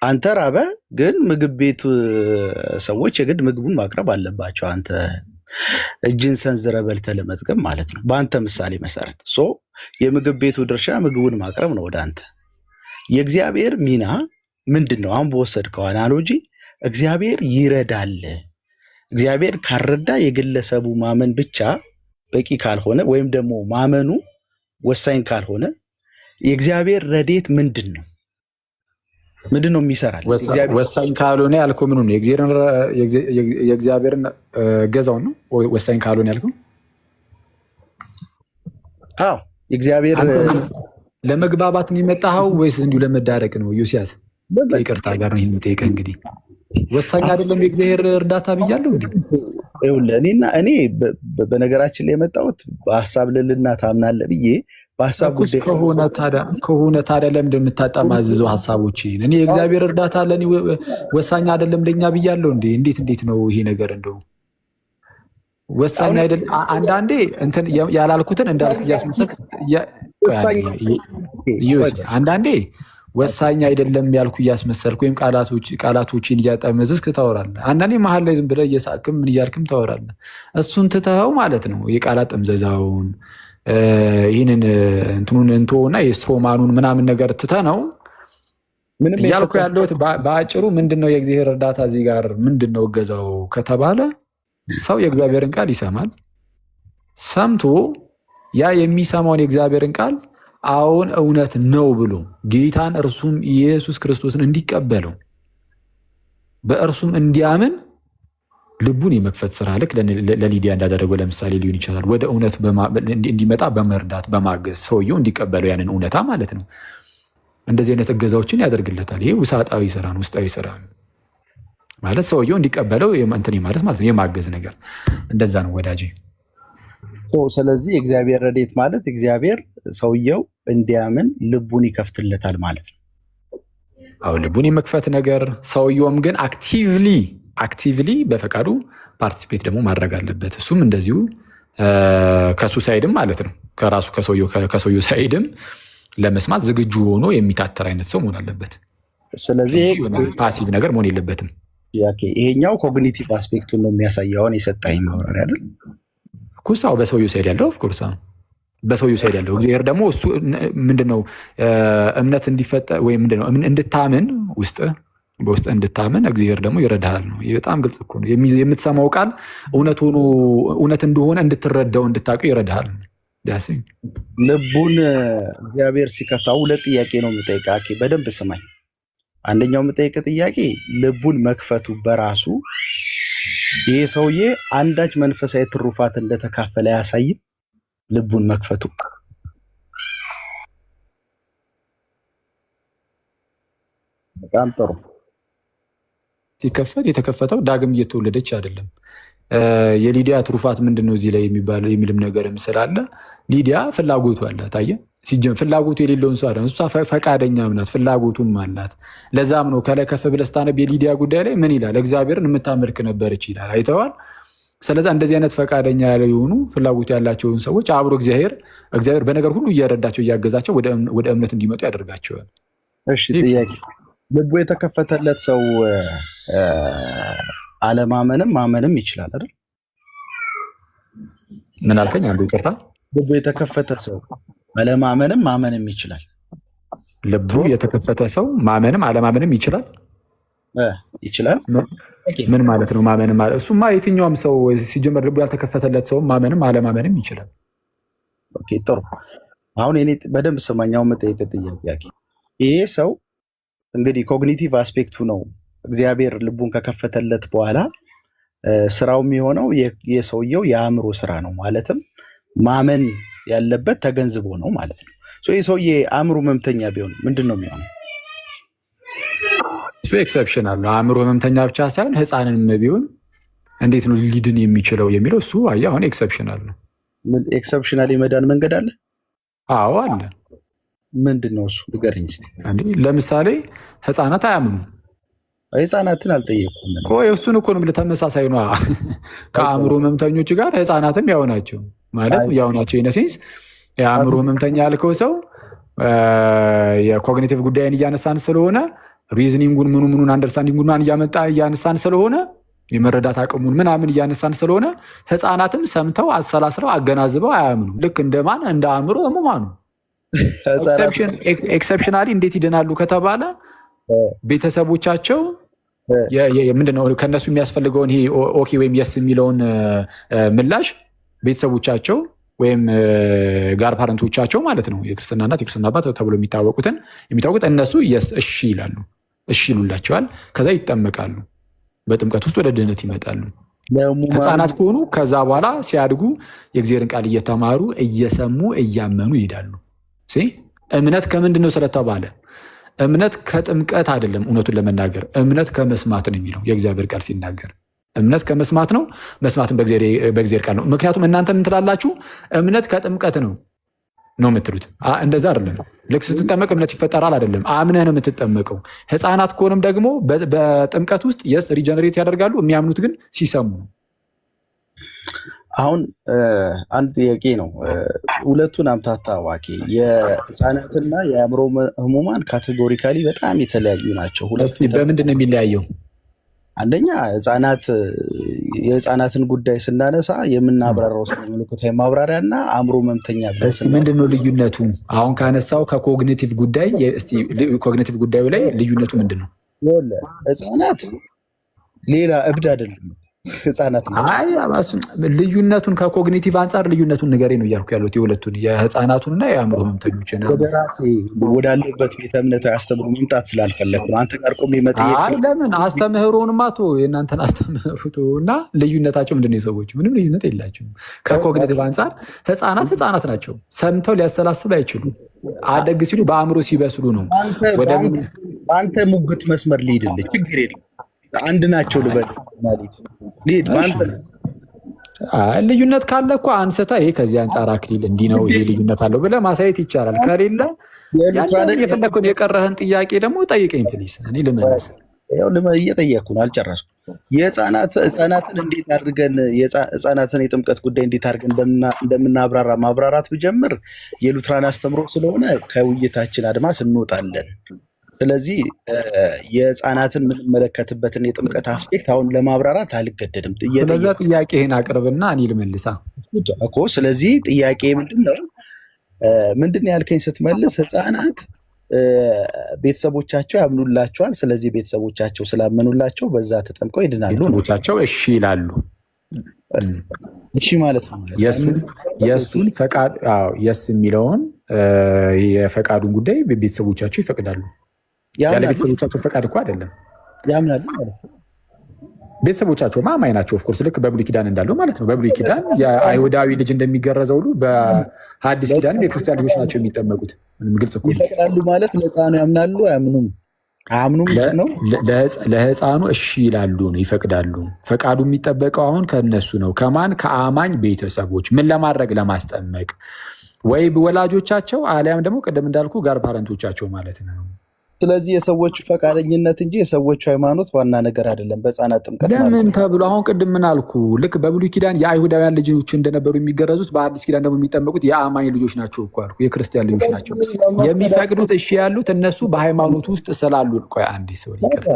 አንተ ራበ፣ ግን ምግብ ቤት ሰዎች የግድ ምግቡን ማቅረብ አለባቸው። አንተ እጅን ሰንዝረ በልተህ ለመጥገብ ማለት ነው። በአንተ ምሳሌ መሰረት የምግብ ቤቱ ድርሻ ምግቡን ማቅረብ ነው ወደ አንተ። የእግዚአብሔር ሚና ምንድን ነው? አሁን በወሰድከው አናሎጂ እግዚአብሔር ይረዳል። እግዚአብሔር ካልረዳ የግለሰቡ ማመን ብቻ በቂ ካልሆነ ወይም ደግሞ ማመኑ ወሳኝ ካልሆነ የእግዚአብሔር ረድኤት ምንድን ነው? ምንድን ነው የሚሰራል? ወሳኝ ካልሆነ ያልከው ምኑ ነው? የእግዚአብሔርን ገዛውን ነው ወሳኝ ካልሆነ ያልከው? አዎ የእግዚአብሔር ለመግባባት የሚመጣኸው ወይስ እንዲሁ ለመዳረቅ ነው? ዮሲያስ ይቅርታ ጋር ነው የምጠይቀህ። እንግዲህ ወሳኝ አይደለም የእግዚአብሔር እርዳታ ብያለሁ። እኔ በነገራችን ላይ የመጣሁት በሀሳብ ልልና ታምናለህ ብዬ በሀሳብ ጉዳይ ከሆነ ታዲያ ለምንድን የምታጣማዝዘው ሀሳቦችን? እኔ የእግዚአብሔር እርዳታ ለእኔ ወሳኝ አይደለም ለኛ ብያለሁ። እንዴት ነው ይሄ ነገር? እንደው ወሳኝ አይደለም አንዳንዴ እንትን ያላልኩትን እንዳልኩ እያስመሰልክ አንዳንዴ ወሳኝ አይደለም ያልኩ እያስመሰልክ ወይም ቃላቶችን እያጠመዝዝክ ታወራለህ። አንዳንዴ መሀል ላይ ዝም ብለህ እየሳቅም ምን እያልክም ታወራለህ። እሱን ትተኸው ማለት ነው የቃላት ጥምዘዛውን ይህንን እንትኑን እንትሆና የስትሮማኑን ምናምን ነገር ትተህ ነው እያልኩ ያለሁት። በአጭሩ ምንድነው የእግዚአብሔር እርዳታ እዚህ ጋር ምንድነው እገዛው ከተባለ ሰው የእግዚአብሔርን ቃል ይሰማል። ሰምቶ ያ የሚሰማውን የእግዚአብሔርን ቃል አሁን እውነት ነው ብሎ ጌታን እርሱም ኢየሱስ ክርስቶስን እንዲቀበለው በእርሱም እንዲያምን ልቡን የመክፈት ስራ ልክ ለሊዲያ እንዳደረገው ለምሳሌ ሊሆን ይችላል። ወደ እውነት እንዲመጣ በመርዳት በማገዝ ሰውየው እንዲቀበለው ያንን እውነታ ማለት ነው። እንደዚህ አይነት እገዛዎችን ያደርግለታል። ይሄ ውሳጣዊ ስራ ነው፣ ውስጣዊ ስራ ነው ማለት ሰውየው እንዲቀበለው እንትን ማለት ነው፣ የማገዝ ነገር እንደዛ ነው ወዳጄ። ስለዚህ የእግዚአብሔር ረድኤት ማለት እግዚአብሔር ሰውየው እንዲያምን ልቡን ይከፍትለታል ማለት ነው። አሁን ልቡን የመክፈት ነገር፣ ሰውየውም ግን አክቲቭሊ በፈቃዱ ፓርቲሲፔት ደግሞ ማድረግ አለበት። እሱም እንደዚሁ ከሱ ሳይድም ማለት ነው ከራሱ ከሰውየው ሳይድም ለመስማት ዝግጁ ሆኖ የሚታተር አይነት ሰው መሆን አለበት። ስለዚህ ፓሲቭ ነገር መሆን የለበትም። ይሄኛው ኮግኒቲቭ አስፔክቱን ነው የሚያሳየው። አሁን የሰጠኝ ማብራሪያ አይደል? ኩሳው በሰውየው ሳይድ ያለው ኦፍኮርስ በሰውየው ሳይድ ያለው እግዚአብሔር ደግሞ እሱ ምንድነው እምነት እንዲፈጠር ወይም ምንድነው እንድታምን በውስጥ እንድታምን እግዚአብሔር ደግሞ ይረዳሃል ነው። በጣም ግልጽ እኮ ነው። የምትሰማው ቃል እውነት እንደሆነ እንድትረዳው እንድታውቀው ይረዳሃል። ልቡን እግዚአብሔር ሲከፍታው ሁለት ጥያቄ ነው የምጠይቅህ። በደንብ ስማኝ። አንደኛው የምጠይቅህ ጥያቄ ልቡን መክፈቱ በራሱ ይሄ ሰውዬ አንዳች መንፈሳዊ ትሩፋት እንደተካፈለ አያሳይም? ልቡን መክፈቱ በጣም ጥሩ። ሲከፈት የተከፈተው ዳግም እየተወለደች አይደለም። የሊዲያ ትሩፋት ምንድን ነው እዚህ ላይ የሚልም ነገርም ስላለ ሊዲያ ፍላጎቱ አላት። አየህ፣ ፍላጎቱ የሌለውን ሰው አይደለም። እሷ ፈቃደኛም ናት፣ ፍላጎቱም አላት። ለዛም ነው ከላይ ከፍ ብለህ ስታነብ የሊዲያ ጉዳይ ላይ ምን ይላል? እግዚአብሔርን የምታመልክ ነበረች ይላል። አይተዋል። ስለዚ እንደዚህ አይነት ፈቃደኛ የሆኑ ፍላጎቱ ያላቸውን ሰዎች አብሮ እግዚአብሔር በነገር ሁሉ እየረዳቸው እያገዛቸው ወደ እምነት እንዲመጡ ያደርጋቸዋል። እሺ፣ ጥያቄ ልቡ የተከፈተለት ሰው አለማመንም ማመንም ይችላል አይደል? ምን አልከኝ? አንዱ ይቅርታ። ልቡ የተከፈተ ሰው አለማመንም ማመንም ይችላል። ልቡ የተከፈተ ሰው ማመንም አለማመንም ይችላል። ይችላል። ምን ማለት ነው ማመንም? እሱማ የትኛውም ሰው ሲጀመር ልቡ ያልተከፈተለት ሰው ማመንም አለማመንም ይችላል። ኦኬ፣ ጥሩ። አሁን እኔ በደንብ ስማኛው መጠየቅ ጥያቄ ይሄ ሰው እንግዲህ ኮግኒቲቭ አስፔክቱ ነው። እግዚአብሔር ልቡን ከከፈተለት በኋላ ስራው የሚሆነው የሰውየው የአእምሮ ስራ ነው። ማለትም ማመን ያለበት ተገንዝቦ ነው ማለት ነው። ይህ ሰውዬ አእምሮ ህመምተኛ ቢሆን ምንድን ነው የሚሆነው? እሱ ኤክሰፕሽናል ነው። አእምሮ ህመምተኛ ብቻ ሳይሆን ህፃንም ቢሆን እንዴት ነው ሊድን የሚችለው የሚለው እሱ አሁን ኤክሰፕሽናል ነው። ኤክሰፕሽናል የመዳን መንገድ አለ? አዎ አለ። ምንድን ነው እሱ? ንገረኝ እስኪ። ለምሳሌ ህፃናት አያምኑም። ህፃናትን አልጠየኩም። እሱን እኮ ነው ተመሳሳይ ነው። ከአእምሮ ህመምተኞች ጋር ህፃናትም ያው ናቸው ማለት ያው ናቸው። ኢነሴንስ የአእምሮ ህመምተኛ ያልከው ሰው የኮግኒቲቭ ጉዳይን እያነሳን ስለሆነ ሪዝኒንጉን ምኑን አንደርስታንዲንጉን እያነሳን ስለሆነ የመረዳት አቅሙን ምናምን እያነሳን ስለሆነ ህፃናትም ሰምተው አሰላስለው አገናዝበው አያምኑም። ልክ እንደማን እንደ አእምሮ ህሙማኑ ኤክሰፕሽናሊ እንዴት ይድናሉ ከተባለ ቤተሰቦቻቸው ምንድነው ከነሱ የሚያስፈልገውን ይሄ ኦኬ ወይም የስ የሚለውን ምላሽ ቤተሰቦቻቸው ወይም ጋር ፓረንቶቻቸው ማለት ነው የክርስትና እናት የክርስትና አባት ተብሎ የሚታወቁት እነሱ የስ እሺ ይላሉ፣ እሺ ይሉላቸዋል። ከዛ ይጠመቃሉ፣ በጥምቀት ውስጥ ወደ ድህነት ይመጣሉ። ህፃናት ከሆኑ ከዛ በኋላ ሲያድጉ የእግዚአብሔርን ቃል እየተማሩ እየሰሙ እያመኑ ይሄዳሉ። እምነት ከምንድን ነው ስለተባለ እምነት ከጥምቀት አይደለም። እውነቱን ለመናገር እምነት ከመስማት ነው የሚለው የእግዚአብሔር ቃል ሲናገር፣ እምነት ከመስማት ነው፣ መስማትን በእግዚአብሔር ቃል ነው። ምክንያቱም እናንተ ምን ትላላችሁ? እምነት ከጥምቀት ነው የምትሉት። እንደዛ አይደለም። ልክ ስትጠመቅ እምነት ይፈጠራል አይደለም፣ አምነህ ነው የምትጠመቀው። ህፃናት ከሆነም ደግሞ በጥምቀት ውስጥ የስ ሪጀነሬት ያደርጋሉ። የሚያምኑት ግን ሲሰሙ ነው። አሁን አንድ ጥያቄ ነው። ሁለቱን አምታታ ዋቂ የህፃናትና የአእምሮ ህሙማን ካቴጎሪካሊ በጣም የተለያዩ ናቸው። በምንድን ነው የሚለያየው? አንደኛ የህፃናትን ጉዳይ ስናነሳ የምናብራራው ስለ መለኮታዊ ማብራሪያ እና አእምሮ ህመምተኛ ምንድን ነው ልዩነቱ? አሁን ካነሳው ከኮግኒቲቭ ጉዳይ ኮግኒቲቭ ጉዳዩ ላይ ልዩነቱ ምንድን ነው? ህፃናት ሌላ እብድ አይደለም። ህፃናት ልዩነቱን ከኮግኒቲቭ አንጻር ልዩነቱን ንገረኝ ነው እያልኩ ያሉት። የሁለቱን የህፃናቱንና የአእምሮ ህመምተኞች ወደ ራሴ ወዳለበት ቤተ እምነታዊ አስተምህሮ መምጣት ስላልፈለግኩ ነው። አንተ ጋር ቆሜ መጠየቅ ለምን አስተምህሮውንማ ተወው፣ የእናንተን አስተምህሮ እና ልዩነታቸው ምንድን ነው? የሰዎች ምንም ልዩነት የላቸውም። ከኮግኒቲቭ አንጻር ህፃናት ናቸው። ሰምተው ሊያሰላስሉ አይችሉም። አደግ ሲሉ በአእምሮ ሲበስሉ ነው። አንተ ሙግት መስመር ሊሄድልህ ችግር የለም። አንድ ናቸው ልበል ማለት ልዩነት ካለ እኮ አንስታ ይሄ ከዚህ አንጻር አክሊል እንዲህ ነው ይሄ ልዩነት አለው ብለህ ማሳየት ይቻላል። ከሌለ የፈለግከውን የቀረህን ጥያቄ ደግሞ ጠይቀኝ ፕሊስ፣ እኔ ልመልስ። እየጠየቅኩ ነው፣ አልጨረስኩም። ህፃናትን እንዴት አድርገን ህፃናትን የጥምቀት ጉዳይ እንዴት አድርገን እንደምናብራራ ማብራራት ብጀምር የሉትራን አስተምሮ ስለሆነ ከውይይታችን አድማስ እንወጣለን። ስለዚህ የህፃናትን የምንመለከትበትን የጥምቀት አስፔክት አሁን ለማብራራት አልገደድም። ስለዛ ጥያቄህን አቅርብና እኔ ልመልሳ እኮ። ስለዚህ ጥያቄ ምንድን ነው ያልከኝ ስትመልስ፣ ህፃናት ቤተሰቦቻቸው ያምኑላቸዋል። ስለዚህ ቤተሰቦቻቸው ስላመኑላቸው በዛ ተጠምቀው ይድናሉ። ቤተሰቦቻቸው እሺ ይላሉ። እሺ ማለት ነው የእሱን ፈቃድ የስ የሚለውን የፈቃዱን ጉዳይ ቤተሰቦቻቸው ይፈቅዳሉ። ያለ ቤተሰቦቻቸው ፈቃድ እኮ አይደለም። ያምናሉ ማለት ነው። ቤተሰቦቻቸው አማኝ ናቸው። ኦፍኮርስ ልክ በብሉይ ኪዳን እንዳለው ማለት ነው። በብሉይ ኪዳን የአይሁዳዊ ልጅ እንደሚገረዘው ሁሉ በሐዲስ ኪዳንም የክርስቲያን ልጆች ናቸው የሚጠመቁት። ምንም ግልጽ እኮ ይፈቅዳሉ ማለት ለሕፃኑ ያምናሉ አያምኑም? አያምኑም ነው። ለሕፃኑ እሺ ይላሉ ነው ይፈቅዳሉ። ፈቃዱ የሚጠበቀው አሁን ከነሱ ነው። ከማን? ከአማኝ ቤተሰቦች። ምን ለማድረግ? ለማስጠመቅ ወይ ወላጆቻቸው አሊያም ደግሞ ቅድም እንዳልኩ ጋር ፓረንቶቻቸው ማለት ነው። ስለዚህ የሰዎቹ ፈቃደኝነት እንጂ የሰዎቹ ሃይማኖት ዋና ነገር አይደለም። በሕፃናት ጥምቀት ለምን ተብሎ አሁን ቅድም ምን አልኩ? ልክ በብሉይ ኪዳን የአይሁዳውያን ልጆች እንደነበሩ የሚገረዙት በአዲስ ኪዳን ደግሞ የሚጠመቁት የአማኝ ልጆች ናቸው እኮ አልኩ። የክርስቲያን ልጆች ናቸው የሚፈቅዱት እሺ ያሉት እነሱ በሃይማኖት ውስጥ ስላሉ። ቆይ አንዴ ሰው ይቅርታ፣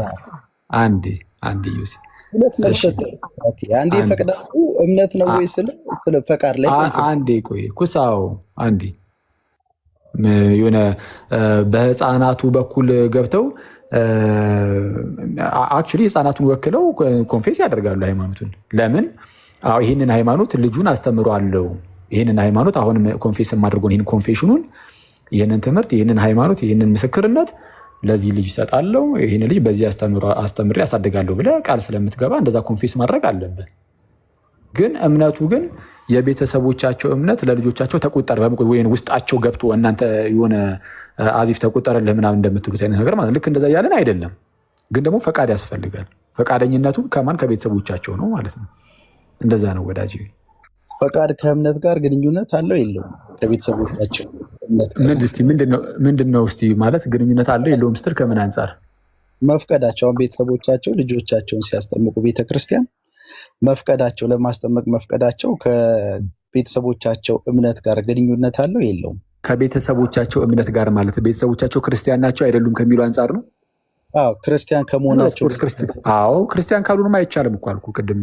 አንዴ ዩሲ አንዴ ፈቅዳሉ እምነት ነው ወይ ስለ ፈቃድ ላይ አንዴ ቆይ ኩሳው አንዴ የሆነ በህፃናቱ በኩል ገብተው አክቹዋሊ ህፃናቱን ወክለው ኮንፌስ ያደርጋሉ ሃይማኖቱን። ለምን? ይህንን ሃይማኖት ልጁን አስተምሯለሁ፣ ይህንን ሃይማኖት አሁንም ኮንፌስ የማድርገውን ይህን ኮንፌሽኑን፣ ይህንን ትምህርት፣ ይህንን ሃይማኖት፣ ይህንን ምስክርነት ለዚህ ልጅ ይሰጣለሁ፣ ይህን ልጅ በዚህ አስተምሬ ያሳድጋለሁ ብለህ ቃል ስለምትገባ እንደዛ ኮንፌስ ማድረግ አለብን። ግን እምነቱ ግን የቤተሰቦቻቸው እምነት ለልጆቻቸው ተቆጠረ ወይ ውስጣቸው ገብቶ እናንተ የሆነ አዚፍ ተቆጠረልህ ምናምን እንደምትሉት አይነት ነገር ማለት ልክ እንደዛ እያለን አይደለም። ግን ደግሞ ፈቃድ ያስፈልጋል። ፈቃደኝነቱ ከማን? ከቤተሰቦቻቸው ነው ማለት ነው። እንደዛ ነው ወዳጅ። ፈቃድ ከእምነት ጋር ግንኙነት አለው የለውም? ከቤተሰቦቻቸው እምነት ጋር ምንድን ነው እስቲ ማለት ግንኙነት አለው የለውም ስትል ከምን አንጻር? መፍቀዳቸውን ቤተሰቦቻቸው ልጆቻቸውን ሲያስጠምቁ ቤተክርስቲያን መፍቀዳቸው ለማስጠመቅ መፍቀዳቸው ከቤተሰቦቻቸው እምነት ጋር ግንኙነት አለው የለውም? ከቤተሰቦቻቸው እምነት ጋር ማለት ቤተሰቦቻቸው ክርስቲያን ናቸው አይደሉም ከሚሉ አንጻር ነው። ክርስቲያን ከመሆናቸው ክርስቲያን ካሉንም አይቻልም እኮ አልኩ ቅድም።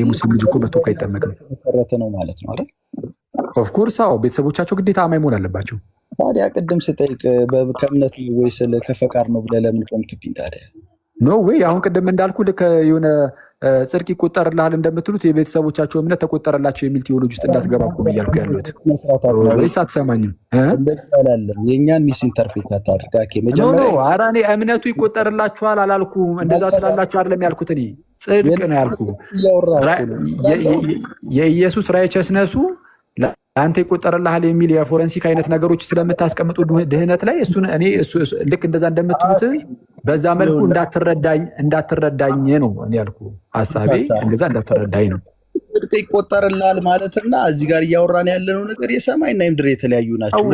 ሙስሊም ልጅ እኮ መቶ እኮ አይጠመቅም። መሰረተ ነው ማለት ነው አይደል? ኦፍኮርስ ቤተሰቦቻቸው ግዴታ አማኝ መሆን አለባቸው። ታዲያ ቅድም ስጠይቅ ከእምነት ወይ ከፈቃድ ነው ብለህ ለምን ቆምክብኝ ታዲያ? ኖ ወይ አሁን ቅድም እንዳልኩ ልክ የሆነ ጽድቅ ይቆጠርልሃል እንደምትሉት የቤተሰቦቻቸው እምነት ተቆጠረላቸው የሚል ቴዎሎጂ ውስጥ እንዳትገባ እኮ ብያልኩ ያለሁት ወይስ አትሰማኝም? የእኛን ሚስ ኢንተርፕሬት አታድርግ። ኧረ እኔ እምነቱ ይቆጠርላችኋል አላልኩም። እንደዛ ትላላችሁ አይደለም ያልኩት። እኔ ጽድቅ ነው ያልኩ። የኢየሱስ ራይቸስነሱ አንተ ይቆጠርልሃል የሚል የፎረንሲክ አይነት ነገሮች ስለምታስቀምጡ ድህነት ላይ እሱን እኔ ልክ እንደዛ እንደምትሉት በዛ መልኩ እንዳትረዳኝ ነው እኔ ያልኩ። ሀሳቤ እንደዛ እንዳትረዳኝ ነው። ጽድቅ ይቆጠርልሃል ማለትና እዚህ ጋር እያወራን ያለነው ነገር የሰማይና የምድር የተለያዩ ናቸው።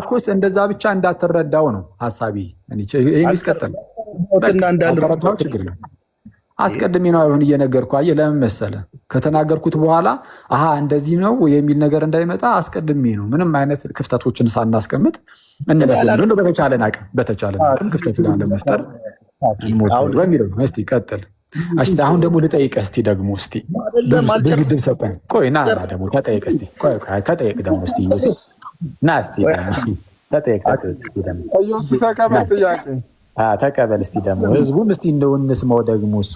እኮስ እንደዛ ብቻ እንዳትረዳው ነው ሀሳቤ። ይህን ይስቀጥል እንዳልረዳው ችግር ነው። አስቀድሜ ነው አሁን እየነገርኩ አየህ። ለምን መሰለህ? ከተናገርኩት በኋላ እንደዚህ ነው የሚል ነገር እንዳይመጣ አስቀድሜ ነው ምንም አይነት ክፍተቶችን ሳናስቀምጥ እንለፍለን በተቻለን አቅም ክፍተት ላለመፍጠር እንሞክር በሚለው ነው። እስቲ ቀጥል። እስቲ አሁን ደግሞ ልጠይቅህ። እስቲ ደግሞ ብዙ ድል ሰጠን። ቆይ ና ደግሞ ተጠየቅ። እስቲ ተጠየቅ ደግሞ እስቲ ና እስቲ ተጠየቅ። ዮሲ ተቀበል ጥያቄ ተቀበል እስቲ ደግሞ ህዝቡን እስቲ እንደው እንስማው። ደግሞ እሱ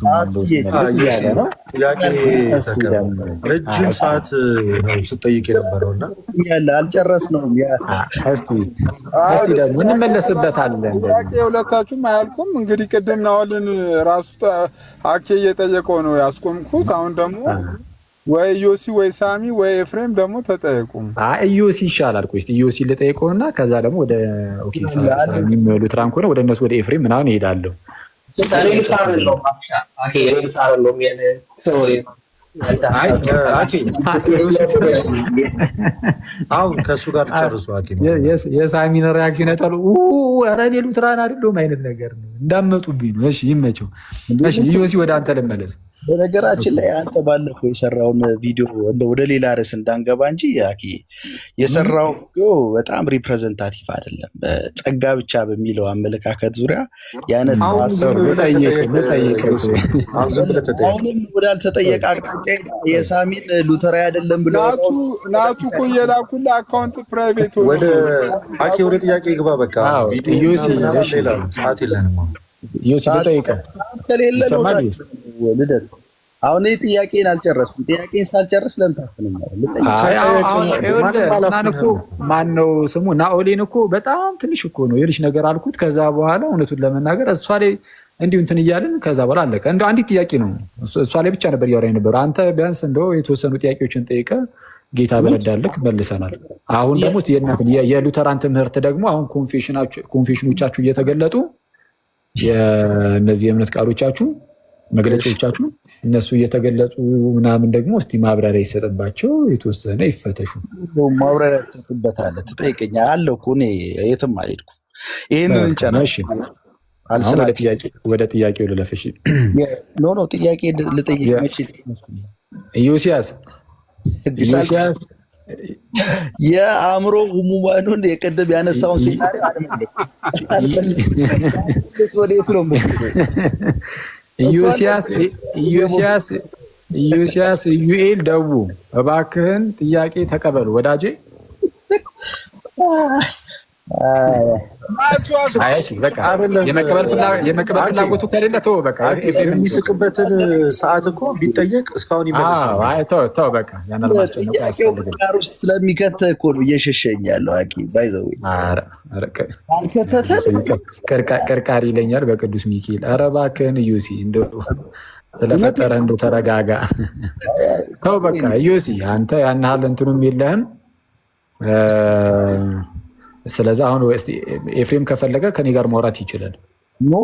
ረጅም ሰዓት ነው ስጠይቅ የነበረውና አልጨረስነውም። እስቲ ደግሞ እንመለስበታለን። ጥያቄ ሁለታችሁም አያልኩም። እንግዲህ ቅድም ናኦልን ራሱ አኬ እየጠየቀው ነው ያስቆምኩት። አሁን ደግሞ ወይ ዮሲ ወይ ሳሚ ወይ ኤፍሬም ደግሞ ተጠየቁ። ዮሲ ይሻላል። ቆይ እስቲ ዮሲ ልጠይቀውና ከዛ ደግሞ ወደ ሳሚ የሚሉት ራንኮ ነው ወደ እነሱ ወደ ኤፍሬም ምናምን እሄዳለሁ። አሁን ከእሱ ጋር ጨርሱ። የሳሚን ሪያክሽን ያጣሉ። ኧረ እኔ ሉትራን አይደለሁም አይነት ነገር ነው እንዳመጡብኝ ነው። እሺ ይመቸው። እሺ ዮሲ ወደ አንተ ልመለስ። በነገራችን ላይ አንተ ባለፈው የሰራውን ቪዲዮ ወደ ሌላ ርዕስ እንዳንገባ እንጂ የሰራው በጣም ሪፕሬዘንታቲቭ አደለም። ጸጋ ብቻ በሚለው አመለካከት ዙሪያ የአይነት ወዳልተጠየቀ አቅጣጫ የሳሚን ሉተራዊ አይደለም ብሎ ናቱ እኮ እየላኩልህ አካውንት ፕራይቬት ወደ አኬ ወደ ጥያቄ ግባ። በቃ ሰዓት የለንም። ዮሲ ልጠይቅህ ልደት አሁን ጥያቄን አልጨረስኩም። ጥያቄን ሳልጨርስ ለምን ታፍነኛለህ? ማነው ስሙ? ናኦሌን እኮ በጣም ትንሽ እኮ ነው የልጅ ነገር አልኩት። ከዛ በኋላ እውነቱን ለመናገር እሷ ላይ እንዲሁ እንትን እያልን ከዛ በኋላ አለቀ። እንደው አንዲት ጥያቄ ነው እሷ ላይ ብቻ ነበር እያወራኝ ነበር። አንተ ቢያንስ እንደው የተወሰኑ ጥያቄዎችን ጠይቀ ጌታ በረዳልክ መልሰናል። አሁን ደግሞ የሉተራን ትምህርት ደግሞ አሁን ኮንፌሽኖቻችሁ እየተገለጡ የእነዚህ የእምነት ቃሎቻችሁ መግለጫዎቻችሁ እነሱ እየተገለጹ ምናምን ደግሞ እስቲ ማብራሪያ ይሰጥባቸው፣ የተወሰነ ይፈተሹ። ማብራሪያ ትሰጥበታለህ፣ ትጠይቀኛለህ አለው እኮ እኔ የትም አልሄድኩም። ይህንን እንጨርስ። ወደ ጥያቄው ልለፍሽ። ኖ ጥያቄ ልጠይቅ መች ኢዮስያስ የአእምሮ ህሙማኑን የቀደም ያነሳውን ሲናሪ ወዴት ነው? ኢዮስያስ ዩኤል ደቡ እባክህን ጥያቄ ተቀበሉ ወዳጄ። የመቀበል ፍላጎቱ ከሌለ ተው በቃ። የሚስቅበትን ሰዓት እኮ ቢጠየቅ እስካሁን ይመልሳል። ጥያቄው ውስጥ ስለሚከተህ እኮ ነው እየሸሸኝ ያለው። ቅርቃሪ ይለኛል በቅዱስ ሚካኤል። ኧረ እባክህን ኢዮሲ ስለፈጠረ እንደው ተረጋጋ። ተው በቃ ኢዮሲ፣ አንተ ያን ያህል እንትኑም የለህም። ስለዚህ አሁን ኤፍሬም ከፈለገ ከኔ ጋር ማውራት ይችላል።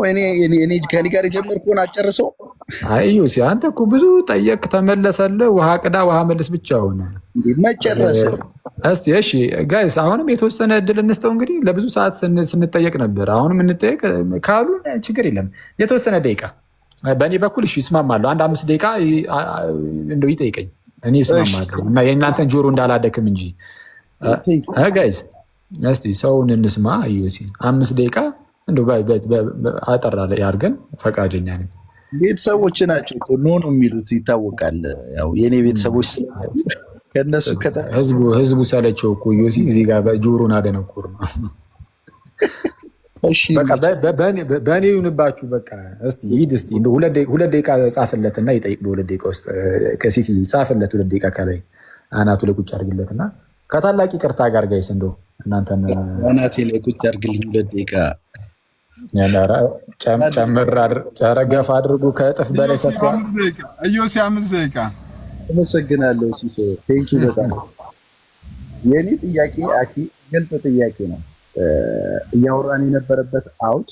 እኔ ከኔ ጋር የጀመርኩህን አጨርሰው። አይ ኢዮሲ፣ አንተ እኮ ብዙ ጠየቅ ተመለሰልህ። ውሃ ቅዳ ውሃ መልስ ብቻ ሆነ መጨረስ። እስቲ እሺ ጋይስ፣ አሁንም የተወሰነ እድል እንስጠው። እንግዲህ ለብዙ ሰዓት ስንጠየቅ ነበር። አሁንም እንጠየቅ ካሉ ችግር የለም። የተወሰነ ደቂቃ በእኔ በኩል እሺ እስማማለሁ። አንድ 5 ደቂቃ እንደው ይጠይቀኝ፣ እኔ እስማማለሁ። እና የእናንተን ጆሮ እንዳላደክም እንጂ ጋይስ እስቲ ሰውን እንስማ። ኢዮሲ 5 ደቂቃ እንደው አጠራ ያርገን። ፈቃደኛ ነኝ። ቤተሰቦች ናቸው እኮ ኖ ነው የሚሉት ይታወቃል። ያው የኔ ቤተሰቦች ከነሱ ህዝቡ ሰለቸው እኮ ኢዮሲ እዚህ ጋር ጆሮን አደነቁር ነው። በቃ በእኔ ይሁንባችሁ። በቃ እስቲ ሂድ፣ እስቲ እንደው 2 ደቂቃ ጻፍለትና ይጠይቅ። በ2 ደቂቃ ውስጥ ከሲሲ ጻፍለት 2 ደቂቃ ከላይ አናቱ ላይ ቁጭ አድርግለትና ከታላቅ ይቅርታ ጋር ጋይስ እንደው እናንተን አናቴ ላይ ቁጭ አድርግልኝ 2 ደቂቃ ጨረገፍ አድርጉ። ከእጥፍ በላይ ሰጥቷል ኢዮሲ 5 ደቂቃ። አመሰግናለሁ ሲሶ ቴንክ ዩ በጣም። የኔ ጥያቄ አኪ ግልጽ ጥያቄ ነው። እያወራን የነበረበት አውድ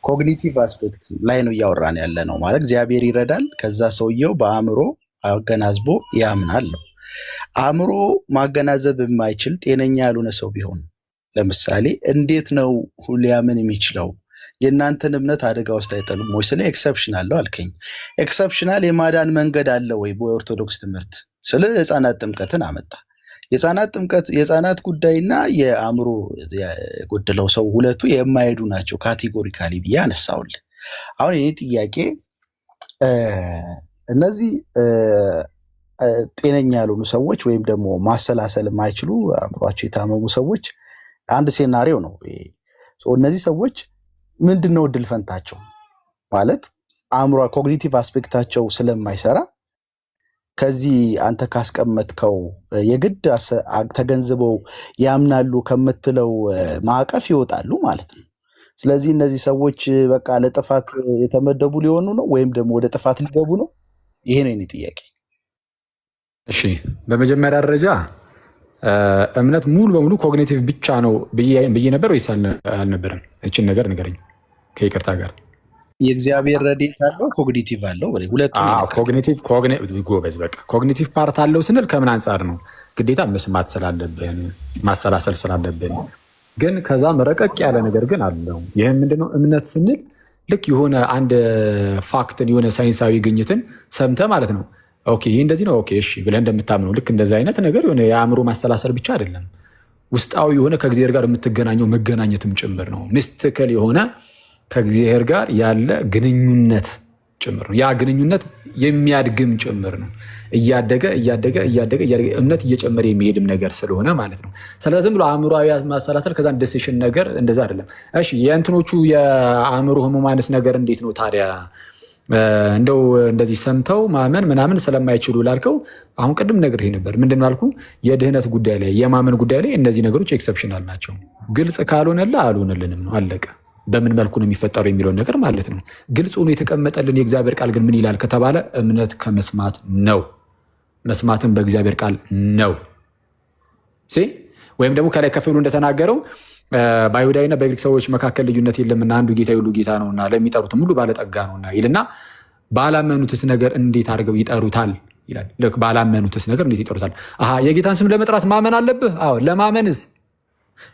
ኮግኒቲቭ አስፔክት ላይ ነው እያወራን ያለ ነው። ማለት እግዚአብሔር ይረዳል፣ ከዛ ሰውየው በአእምሮ አገናዝቦ ያምናል ነው። አእምሮ ማገናዘብ የማይችል ጤነኛ ያልሆነ ሰው ቢሆን ለምሳሌ እንዴት ነው ሊያምን የሚችለው? የእናንተን እምነት አደጋ ውስጥ አይጠልም ወይ? ስለ ኤክሰፕሽናል ነው አልከኝ። ኤክሰፕሽናል የማዳን መንገድ አለ ወይ? በኦርቶዶክስ ትምህርት ስለ ህፃናት ጥምቀትን አመጣ። የህፃናት ጉዳይና የአእምሮ የጎደለው ሰው ሁለቱ የማይሄዱ ናቸው ካቴጎሪካሊ ብዬ አነሳውልህ። አሁን የኔ ጥያቄ እነዚህ ጤነኛ ያልሆኑ ሰዎች ወይም ደግሞ ማሰላሰል የማይችሉ አእምሯቸው የታመሙ ሰዎች አንድ ሴናሪዮ ነው። እነዚህ ሰዎች ምንድነው እድል ፈንታቸው? ማለት አእምሯ ኮግኒቲቭ አስፔክታቸው ስለማይሰራ ከዚህ አንተ ካስቀመጥከው የግድ ተገንዝበው ያምናሉ ከምትለው ማዕቀፍ ይወጣሉ ማለት ነው። ስለዚህ እነዚህ ሰዎች በቃ ለጥፋት የተመደቡ ሊሆኑ ነው ወይም ደግሞ ወደ ጥፋት ሊገቡ ነው? ይሄ ነው የኔ ጥያቄ። እሺ፣ በመጀመሪያ ደረጃ እምነት ሙሉ በሙሉ ኮግኒቲቭ ብቻ ነው ብዬ ነበር ወይስ አልነበረም? እችን ነገር ንገረኝ ከይቅርታ ጋር። የእግዚአብሔር ረድኤት አለው፣ ኮግኒቲቭ አለው። ሁለቱም ጎበዝ። በቃ ኮግኒቲቭ ፓርት አለው ስንል ከምን አንጻር ነው? ግዴታ መስማት ስላለብን ማሰላሰል ስላለብን፣ ግን ከዛም ረቀቅ ያለ ነገር ግን አለው። ይህም ምንድነው? እምነት ስንል ልክ የሆነ አንድ ፋክትን የሆነ ሳይንሳዊ ግኝትን ሰምተ ማለት ነው። ኦኬ ይህ እንደዚህ ነው ኦኬ እሺ ብለህ እንደምታምነው ልክ እንደዚህ አይነት ነገር የሆነ የአእምሮ ማሰላሰል ብቻ አይደለም። ውስጣዊ የሆነ ከእግዚአብሔር ጋር የምትገናኘው መገናኘትም ጭምር ነው። ሚስቲካል የሆነ ከእግዚአብሔር ጋር ያለ ግንኙነት ጭምር ነው። ያ ግንኙነት የሚያድግም ጭምር ነው። እያደገ እምነት እየጨመረ የሚሄድም ነገር ስለሆነ ማለት ነው። ስለዚህ ዝም ብሎ አእምሯዊ ማሰላሰል ከዛ ዲሲሽን ነገር እንደዛ አይደለም። እሺ የእንትኖቹ የአእምሮ ህሙማንስ ነገር እንዴት ነው ታዲያ? እንደው እንደዚህ ሰምተው ማመን ምናምን ስለማይችሉ ላልከው አሁን ቅድም ነግሬህ ነበር። ምንድን ነው አልኩህ? የድህነት ጉዳይ ላይ የማመን ጉዳይ ላይ እነዚህ ነገሮች ኤክሰፕሽናል ናቸው። ግልጽ ካልሆነልህ አልሆነልንም ነው አለቀ። በምን መልኩ ነው የሚፈጠረው የሚለውን ነገር ማለት ነው። ግልጽ ሆኖ የተቀመጠልን የእግዚአብሔር ቃል ግን ምን ይላል ከተባለ እምነት ከመስማት ነው፣ መስማትም በእግዚአብሔር ቃል ነው። ወይም ደግሞ ከላይ ከፍ ብሎ እንደተናገረው በአይሁዳዊና በግሪክ ሰዎች መካከል ልዩነት የለምና አንዱ ጌታ ሁሉ ጌታ ነውና ለሚጠሩትም ሁሉ ባለጠጋ ነውና ይልና ባላመኑትስ ነገር እንዴት አድርገው ይጠሩታል ይላል። ልክ ባላመኑትስ ነገር እንዴት ይጠሩታል? የጌታን ስም ለመጥራት ማመን አለብህ።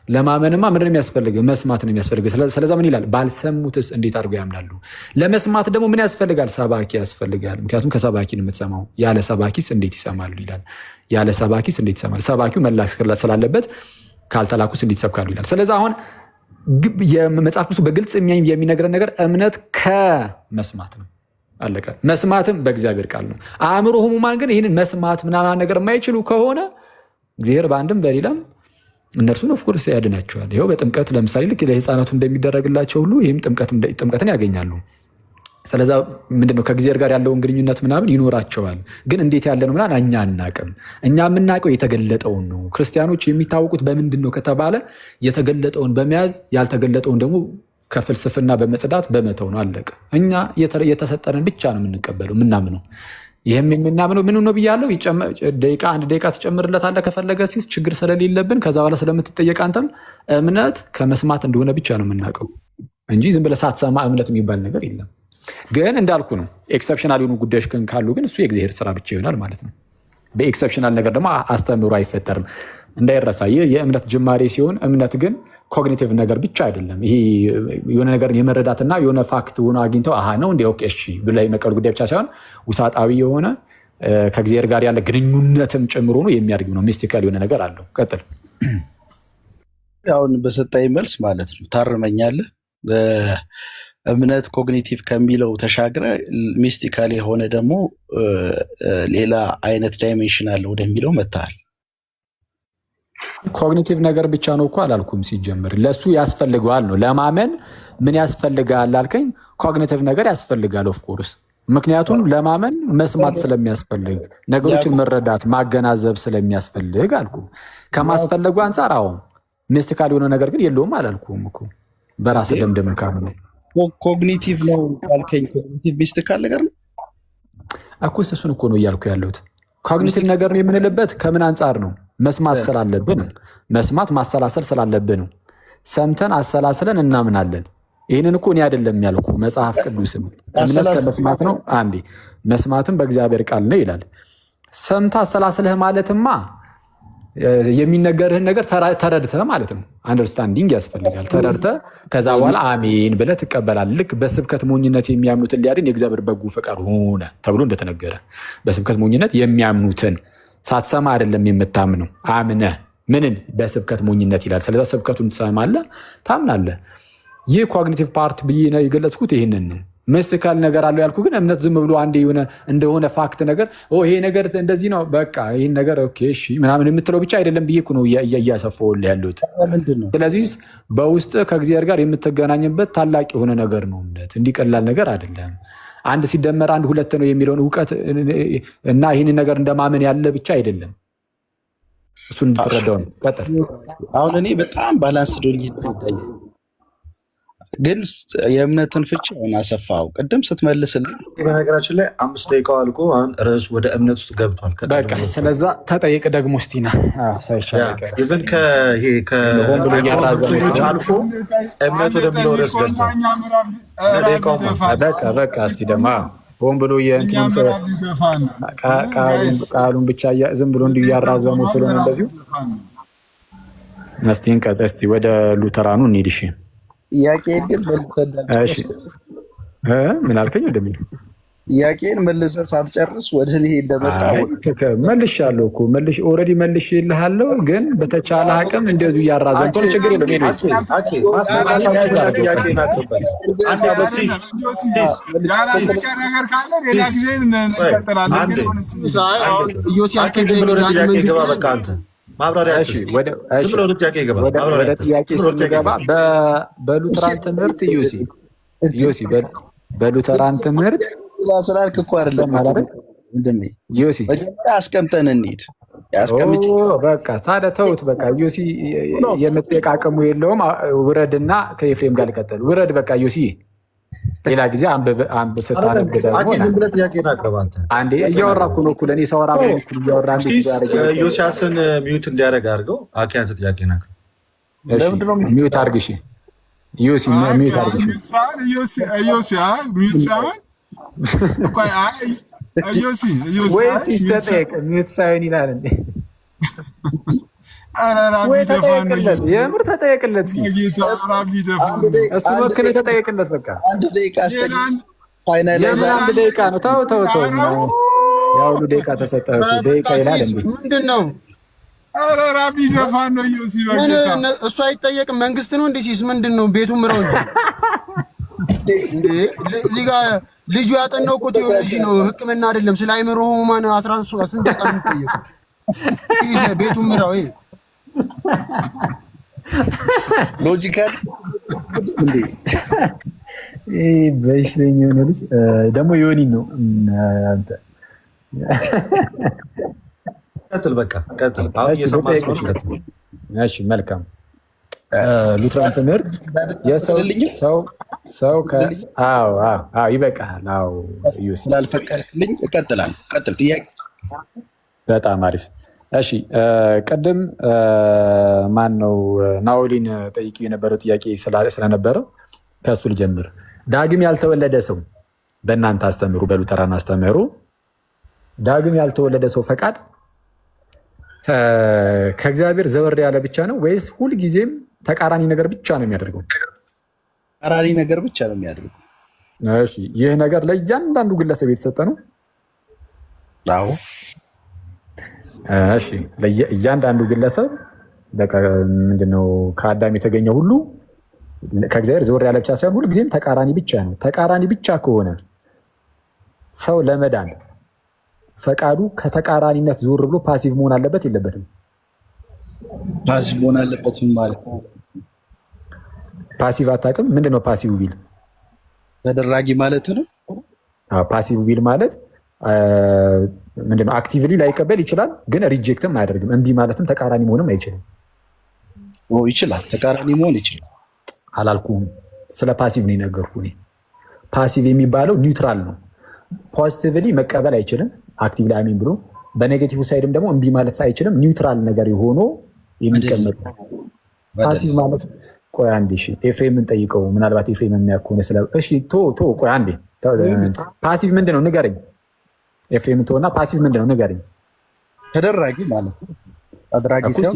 ለማመንማ ምንድን ነው የሚያስፈልግ? መስማት ነው የሚያስፈልግ። ስለዛ ምን ይላል? ባልሰሙትስ እንዴት አድርገው ያምናሉ? ለመስማት ደግሞ ምን ያስፈልጋል? ሰባኪ ያስፈልጋል። ምክንያቱም ከሰባኪ ነው የምትሰማው። ያለ ሰባኪስ እንዴት ይሰማሉ ይላል። ያለ ሰባኪስ እንዴት ይሰማሉ? ሰባኪው መላክ ስላለበት ካልተላኩስ እንዴት ይሰብካሉ ይላል። ስለዚ አሁን የመጽሐፍ ቅዱስ በግልጽ የሚነግረን ነገር እምነት ከመስማት ነው። አለቀ። መስማትም በእግዚአብሔር ቃል ነው። አእምሮ ህሙማን ግን ይህንን መስማት ምናምን ነገር የማይችሉ ከሆነ እግዚአብሔር በአንድም በሌላም እነርሱን ኦፍኮርስ ያድናቸዋል። ይኸው በጥምቀት ለምሳሌ ልክ ለህፃናቱ እንደሚደረግላቸው ሁሉ ይህም ጥምቀትን ያገኛሉ። ስለዛ ምንድነው ከእግዚአብሔር ጋር ያለውን ግንኙነት ምናምን ይኖራቸዋል። ግን እንዴት ያለ ነው ምናምን እኛ አናቅም። እኛ የምናውቀው የተገለጠውን ነው። ክርስቲያኖች የሚታወቁት በምንድን ነው ከተባለ የተገለጠውን በመያዝ ያልተገለጠውን ደግሞ ከፍልስፍና በመጽዳት በመተው ነው። አለቀ። እኛ የተሰጠንን ብቻ ነው የምንቀበለው የምናምነው። ይህም የምናምነው ምን ነው ብያለው። አንድ ደቂቃ ትጨምርለታለህ ከፈለገ ሲስ ችግር ስለሌለብን ከዛ በኋላ ስለምትጠየቅ አንተም እምነት ከመስማት እንደሆነ ብቻ ነው የምናውቀው እንጂ ዝም ብለህ ሳትሰማ እምነት የሚባል ነገር የለም። ግን እንዳልኩ ነው ኤክሰፕሽናል የሆኑ ጉዳዮች ግን ካሉ ግን እሱ የእግዚአብሔር ስራ ብቻ ይሆናል ማለት ነው። በኤክሰፕሽናል ነገር ደግሞ አስተምሮ አይፈጠርም እንዳይረሳ። ይህ የእምነት ጅማሬ ሲሆን እምነት ግን ኮግኒቲቭ ነገር ብቻ አይደለም። ይሄ የሆነ ነገር የመረዳትና የሆነ ፋክት ሆኖ አግኝተው ነው እንዲ እሺ ብላ የመቀበል ጉዳይ ብቻ ሳይሆን ውሳጣዊ የሆነ ከእግዚአብሔር ጋር ያለ ግንኙነትም ጨምሮ ነው የሚያድግ ነው። ሚስቲካል የሆነ ነገር አለው። ቀጥል። አሁን በሰጣኝ መልስ ማለት ነው ታርመኛለህ። እምነት ኮግኒቲቭ ከሚለው ተሻግረ ሚስቲካል የሆነ ደግሞ ሌላ አይነት ዳይሜንሽን አለ ወደሚለው መጥተሃል። ኮግኒቲቭ ነገር ብቻ ነው እኮ አላልኩም። ሲጀምር ለሱ ያስፈልገዋል ነው። ለማመን ምን ያስፈልጋል አልከኝ? ኮግኒቲቭ ነገር ያስፈልጋል ኦፍኮርስ። ምክንያቱም ለማመን መስማት ስለሚያስፈልግ ነገሮችን መረዳት ማገናዘብ ስለሚያስፈልግ አልኩ። ከማስፈለጉ አንጻር አሁን ሚስቲካል የሆነ ነገር ግን የለውም አላልኩም እኮ በራስ ደምደም ካሉ ነው። ኮግኒቲቭ ነው አልከኝ። ኮግኒቲቭ ሚስቲካል ነገር ነው እኮ እሱን እኮ ነው እያልኩ ያለሁት። ኮግኒቲቭ ነገር የምንልበት ከምን አንጻር ነው? መስማት ስላለብን፣ መስማት ማሰላሰል ስላለብን ነው። ሰምተን አሰላስለን እናምናለን። ይህንን እኮ እኔ አይደለም ያልኩ መጽሐፍ ቅዱስም እምነት ከመስማት ነው። አንዴ መስማትም በእግዚአብሔር ቃል ነው ይላል። ሰምተህ አሰላስለህ ማለትማ የሚነገርህን ነገር ተረድተህ ማለት ነው። አንደርስታንዲንግ ያስፈልጋል። ተረድተህ ከዛ በኋላ አሜን ብለህ ትቀበላለህ። ልክ በስብከት ሞኝነት የሚያምኑትን ሊያድን የእግዚአብሔር በጎ ፈቃድ ሆነ ተብሎ እንደተነገረ በስብከት ሞኝነት የሚያምኑትን ሳትሰማ አይደለም የምታምነው፣ አምነህ ምንን በስብከት ሞኝነት ይላል። ስለዛ ስብከቱን ትሰማለህ፣ ታምናለህ። ይህ ኮግኒቲቭ ፓርት ብዬ ነው የገለጽኩት። ይህንን ነው። ሚስቲካል ነገር አለው ያልኩ ግን እምነት ዝም ብሎ አንዴ እንደሆነ ፋክት ነገር ይሄ ነገር እንደዚህ ነው በቃ ይህን ነገር እሺ ምናምን የምትለው ብቻ አይደለም ብዬ ነው እያሰፋሁልህ ያሉት። ስለዚህ በውስጥ ከእግዚአብሔር ጋር የምትገናኝበት ታላቅ የሆነ ነገር ነው እምነት። እንዲቀላል ነገር አይደለም። አንድ ሲደመር አንድ ሁለት ነው የሚለውን እውቀት እና ይህንን ነገር እንደማመን ያለ ብቻ አይደለም። እሱን እንድትረዳው ነው። ቀጥል። አሁን እኔ በጣም ባላንስ ዶኝ ይታያል ግን የእምነትን ፍቺ ሆነ አሰፋው ቅድም ስትመልስልኝ በነገራችን ላይ 5 ደቂቃው አልቆ አሁን ርዕሱ ወደ እምነት ውስጥ ገብቷል። በቃ ስለዛ ተጠየቅ ደግሞ እስቲና ኢቨን ከሃይማኖቶች አልፎ እምነት ወደሚለው ርዕስ ገብቷል። በቃ እስቲ ደግሞ ሆን ብሎ ቃሉን ብቻ ዝም ብሎ እንዲሁ እያራዘሙ ስለሆነ እንደዚሁ እስቲ ወደ ሉተራኑ እንሂድ። እሺ ጥያቄን ግን መልሰህ ምን አልከኝ? ወደሚል ጥያቄን መልሰህ ሳትጨርስ ወደ እኔ እንደመጣ መልሻለሁ እኮ ኦልሬዲ መልሼልሃለሁ። ግን በተቻለ አቅም እንደዚሁ እያራዘምኩ ነው። ችግር የለም። ወደ ጥያቄ ስንገባ በሉተራን ትምህርት ዮሲ በሉተራን ትምህርት ስላልክ እኮ አይደለም ዮሲ መጀመሪያ አስቀምጠን እንሂድ። ያስቀምጭ። በቃ ታዲያ ተውት። በቃ ዮሲ የመጠየቅ አቅሙ የለውም። ውረድና ከኤፍሬም ጋር ልቀጥል። ውረድ በቃ ዮሲ። ሌላ ጊዜ አንብ ስታነብ ዝም ብለህ ጥያቄን አቅርብ አንተ። አንዴ እያወራ እኮ ነው እኮ ለእኔ ሰወራ እያወራ ዮሲያስን ሚዩት እንዲያደርግ አድርገው። አኬ አንተ ጥያቄን አቅርብ። ሚዩት አድርግ። እሺ ዮሲ ሚዩት አድርግ። ወይስ ይስተጠየቅ? ሚዩት ሳይሆን ይላል እንዴ? ወይ ተጠየቅለት፣ የምር ተጠየቅለት። እሱ ወክል ተጠየቅለት። በቃ አንድ ደቂቃ የምን አንድ ደቂቃ ነው? ተው ያው ሁሉ ደቂቃ ተሰጠ። ደቂቃ ይላል እንዴ? ምንድን ነው? ኧረ ራቢ ዘፋን ነው ዮሲ። እሱ አይጠየቅም። መንግስት ነው እንዴ? ሲስ ምንድን ነው? ቤቱ ምረው እንዴ? እዚህ ጋር ልጁ ያጠናው እኮ ቴዎሎጂ ነው፣ ሕክምና አይደለም። ስለ አይምሮ ህሙማን 13 ደቂቃ የሚጠየቁ ቤቱ ምራው። ሎጂካል እንዴ? በሽተኛ የሆነ ልጅ ደግሞ ዮኒ ነው። አንተ ቀጥል፣ በቃ ቀጥል። አሁን እየሰማህ ነው። እሺ መልካም። ሉትራን ትምህርት ሰው ይበቃል። ስላልፈቀድልኝ እቀጥላለሁ። ቀጥል። ጥያቄ በጣም አሪፍ። እሺ ቅድም ማን ነው ናኦሊን ጠይቂ የነበረው ጥያቄ ስለነበረ ከእሱ ልጀምር። ዳግም ያልተወለደ ሰው በእናንተ አስተምሩ፣ በሉተራን አስተምሩ፣ ዳግም ያልተወለደ ሰው ፈቃድ ከእግዚአብሔር ዘወር ያለ ብቻ ነው ወይስ ሁልጊዜም ተቃራኒ ነገር ብቻ ነው የሚያደርገው? ተቃራኒ ነገር ብቻ ነው የሚያደርገው። እሺ ይህ ነገር ለእያንዳንዱ ግለሰብ የተሰጠ ነው? አዎ። እሺ ለእያንዳንዱ ግለሰብ በቃ ምንድነው ከአዳም የተገኘ ሁሉ ከእግዚአብሔር ዘወር ያለ ብቻ ሳይሆን ሁልጊዜም ተቃራኒ ብቻ ነው። ተቃራኒ ብቻ ከሆነ ሰው ለመዳን ፈቃዱ ከተቃራኒነት ዞር ብሎ ፓሲቭ መሆን አለበት የለበትም? ፓሲቭ መሆን አለበትም ማለት ነው። ፓሲቭ አታውቅም? ምንድነው ፓሲቭ ዊል? ተደራጊ ማለት ነው። ፓሲቭ ዊል ማለት ምንድነው? አክቲቭሊ ላይቀበል ይችላል፣ ግን ሪጀክትም አያደርግም። እምቢ ማለትም ተቃራኒ መሆንም አይችልም። ይችላል፣ ተቃራኒ መሆን ይችላል። አላልኩም፣ ስለ ፓሲቭ ነው የነገርኩህ እኔ። ፓሲቭ የሚባለው ኒውትራል ነው። ፖዚቲቭሊ መቀበል አይችልም፣ አክቲቭ ላይ አሚን ብሎ፣ በኔጌቲቭ ሳይድም ደግሞ እምቢ ማለት አይችልም። ኒውትራል ነገር የሆኖ የሚቀመጥ ፓሲቭ ማለት። ቆይ አንዴ እሺ፣ ኤፍሬምን ጠይቀው፣ ምናልባት ኤፍሬም የሚያውቅ ከሆነ ስለ እሺ፣ ቆይ አንዴ። ፓሲቭ ምንድን ነው ንገረኝ። ኤፍሬምን ተወና ፓሲቭ ምንድን ነው ንገረኝ። ተደራጊ ማለት ነው። አድራጊ ሲሆን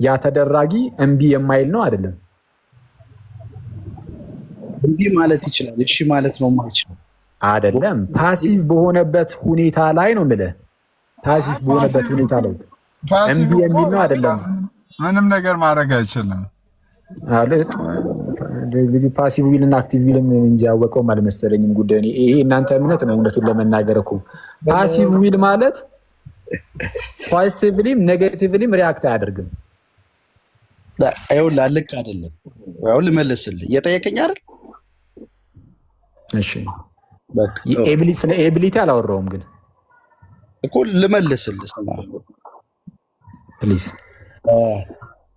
ያ ተደራጊ እምቢ የማይል ነው አይደለም? እምቢ ማለት ይችላል፣ እሺ ማለት ነው የማይችለው አይደለም። ፓሲቭ በሆነበት ሁኔታ ላይ ነው የምልህ። ፓሲቭ በሆነበት ሁኔታ ላይ እምቢ የሚል ነው አይደለም? ምንም ነገር ማድረግ አይችልም። ልጁ ፓሲቭ ዊልና አክቲቭ ዊልም እንጂ ያወቀውም አልመሰለኝም ጉዳዩ። ይሄ እናንተ እምነት ነው። እውነቱን ለመናገር እኮ ፓሲቭ ዊል ማለት ፖዚቲቭሊም ኔጌቲቭሊም ሪያክት አያደርግም። ይኸውልህ ልክ አይደለም። ይኸውልህ ልመልስልህ፣ እየጠየቀኝ አይደል? እሺ ስለ ኤቢሊቲ አላወራውም፣ ግን እኮ ልመልስልህ። ስማ ፕሊዝ።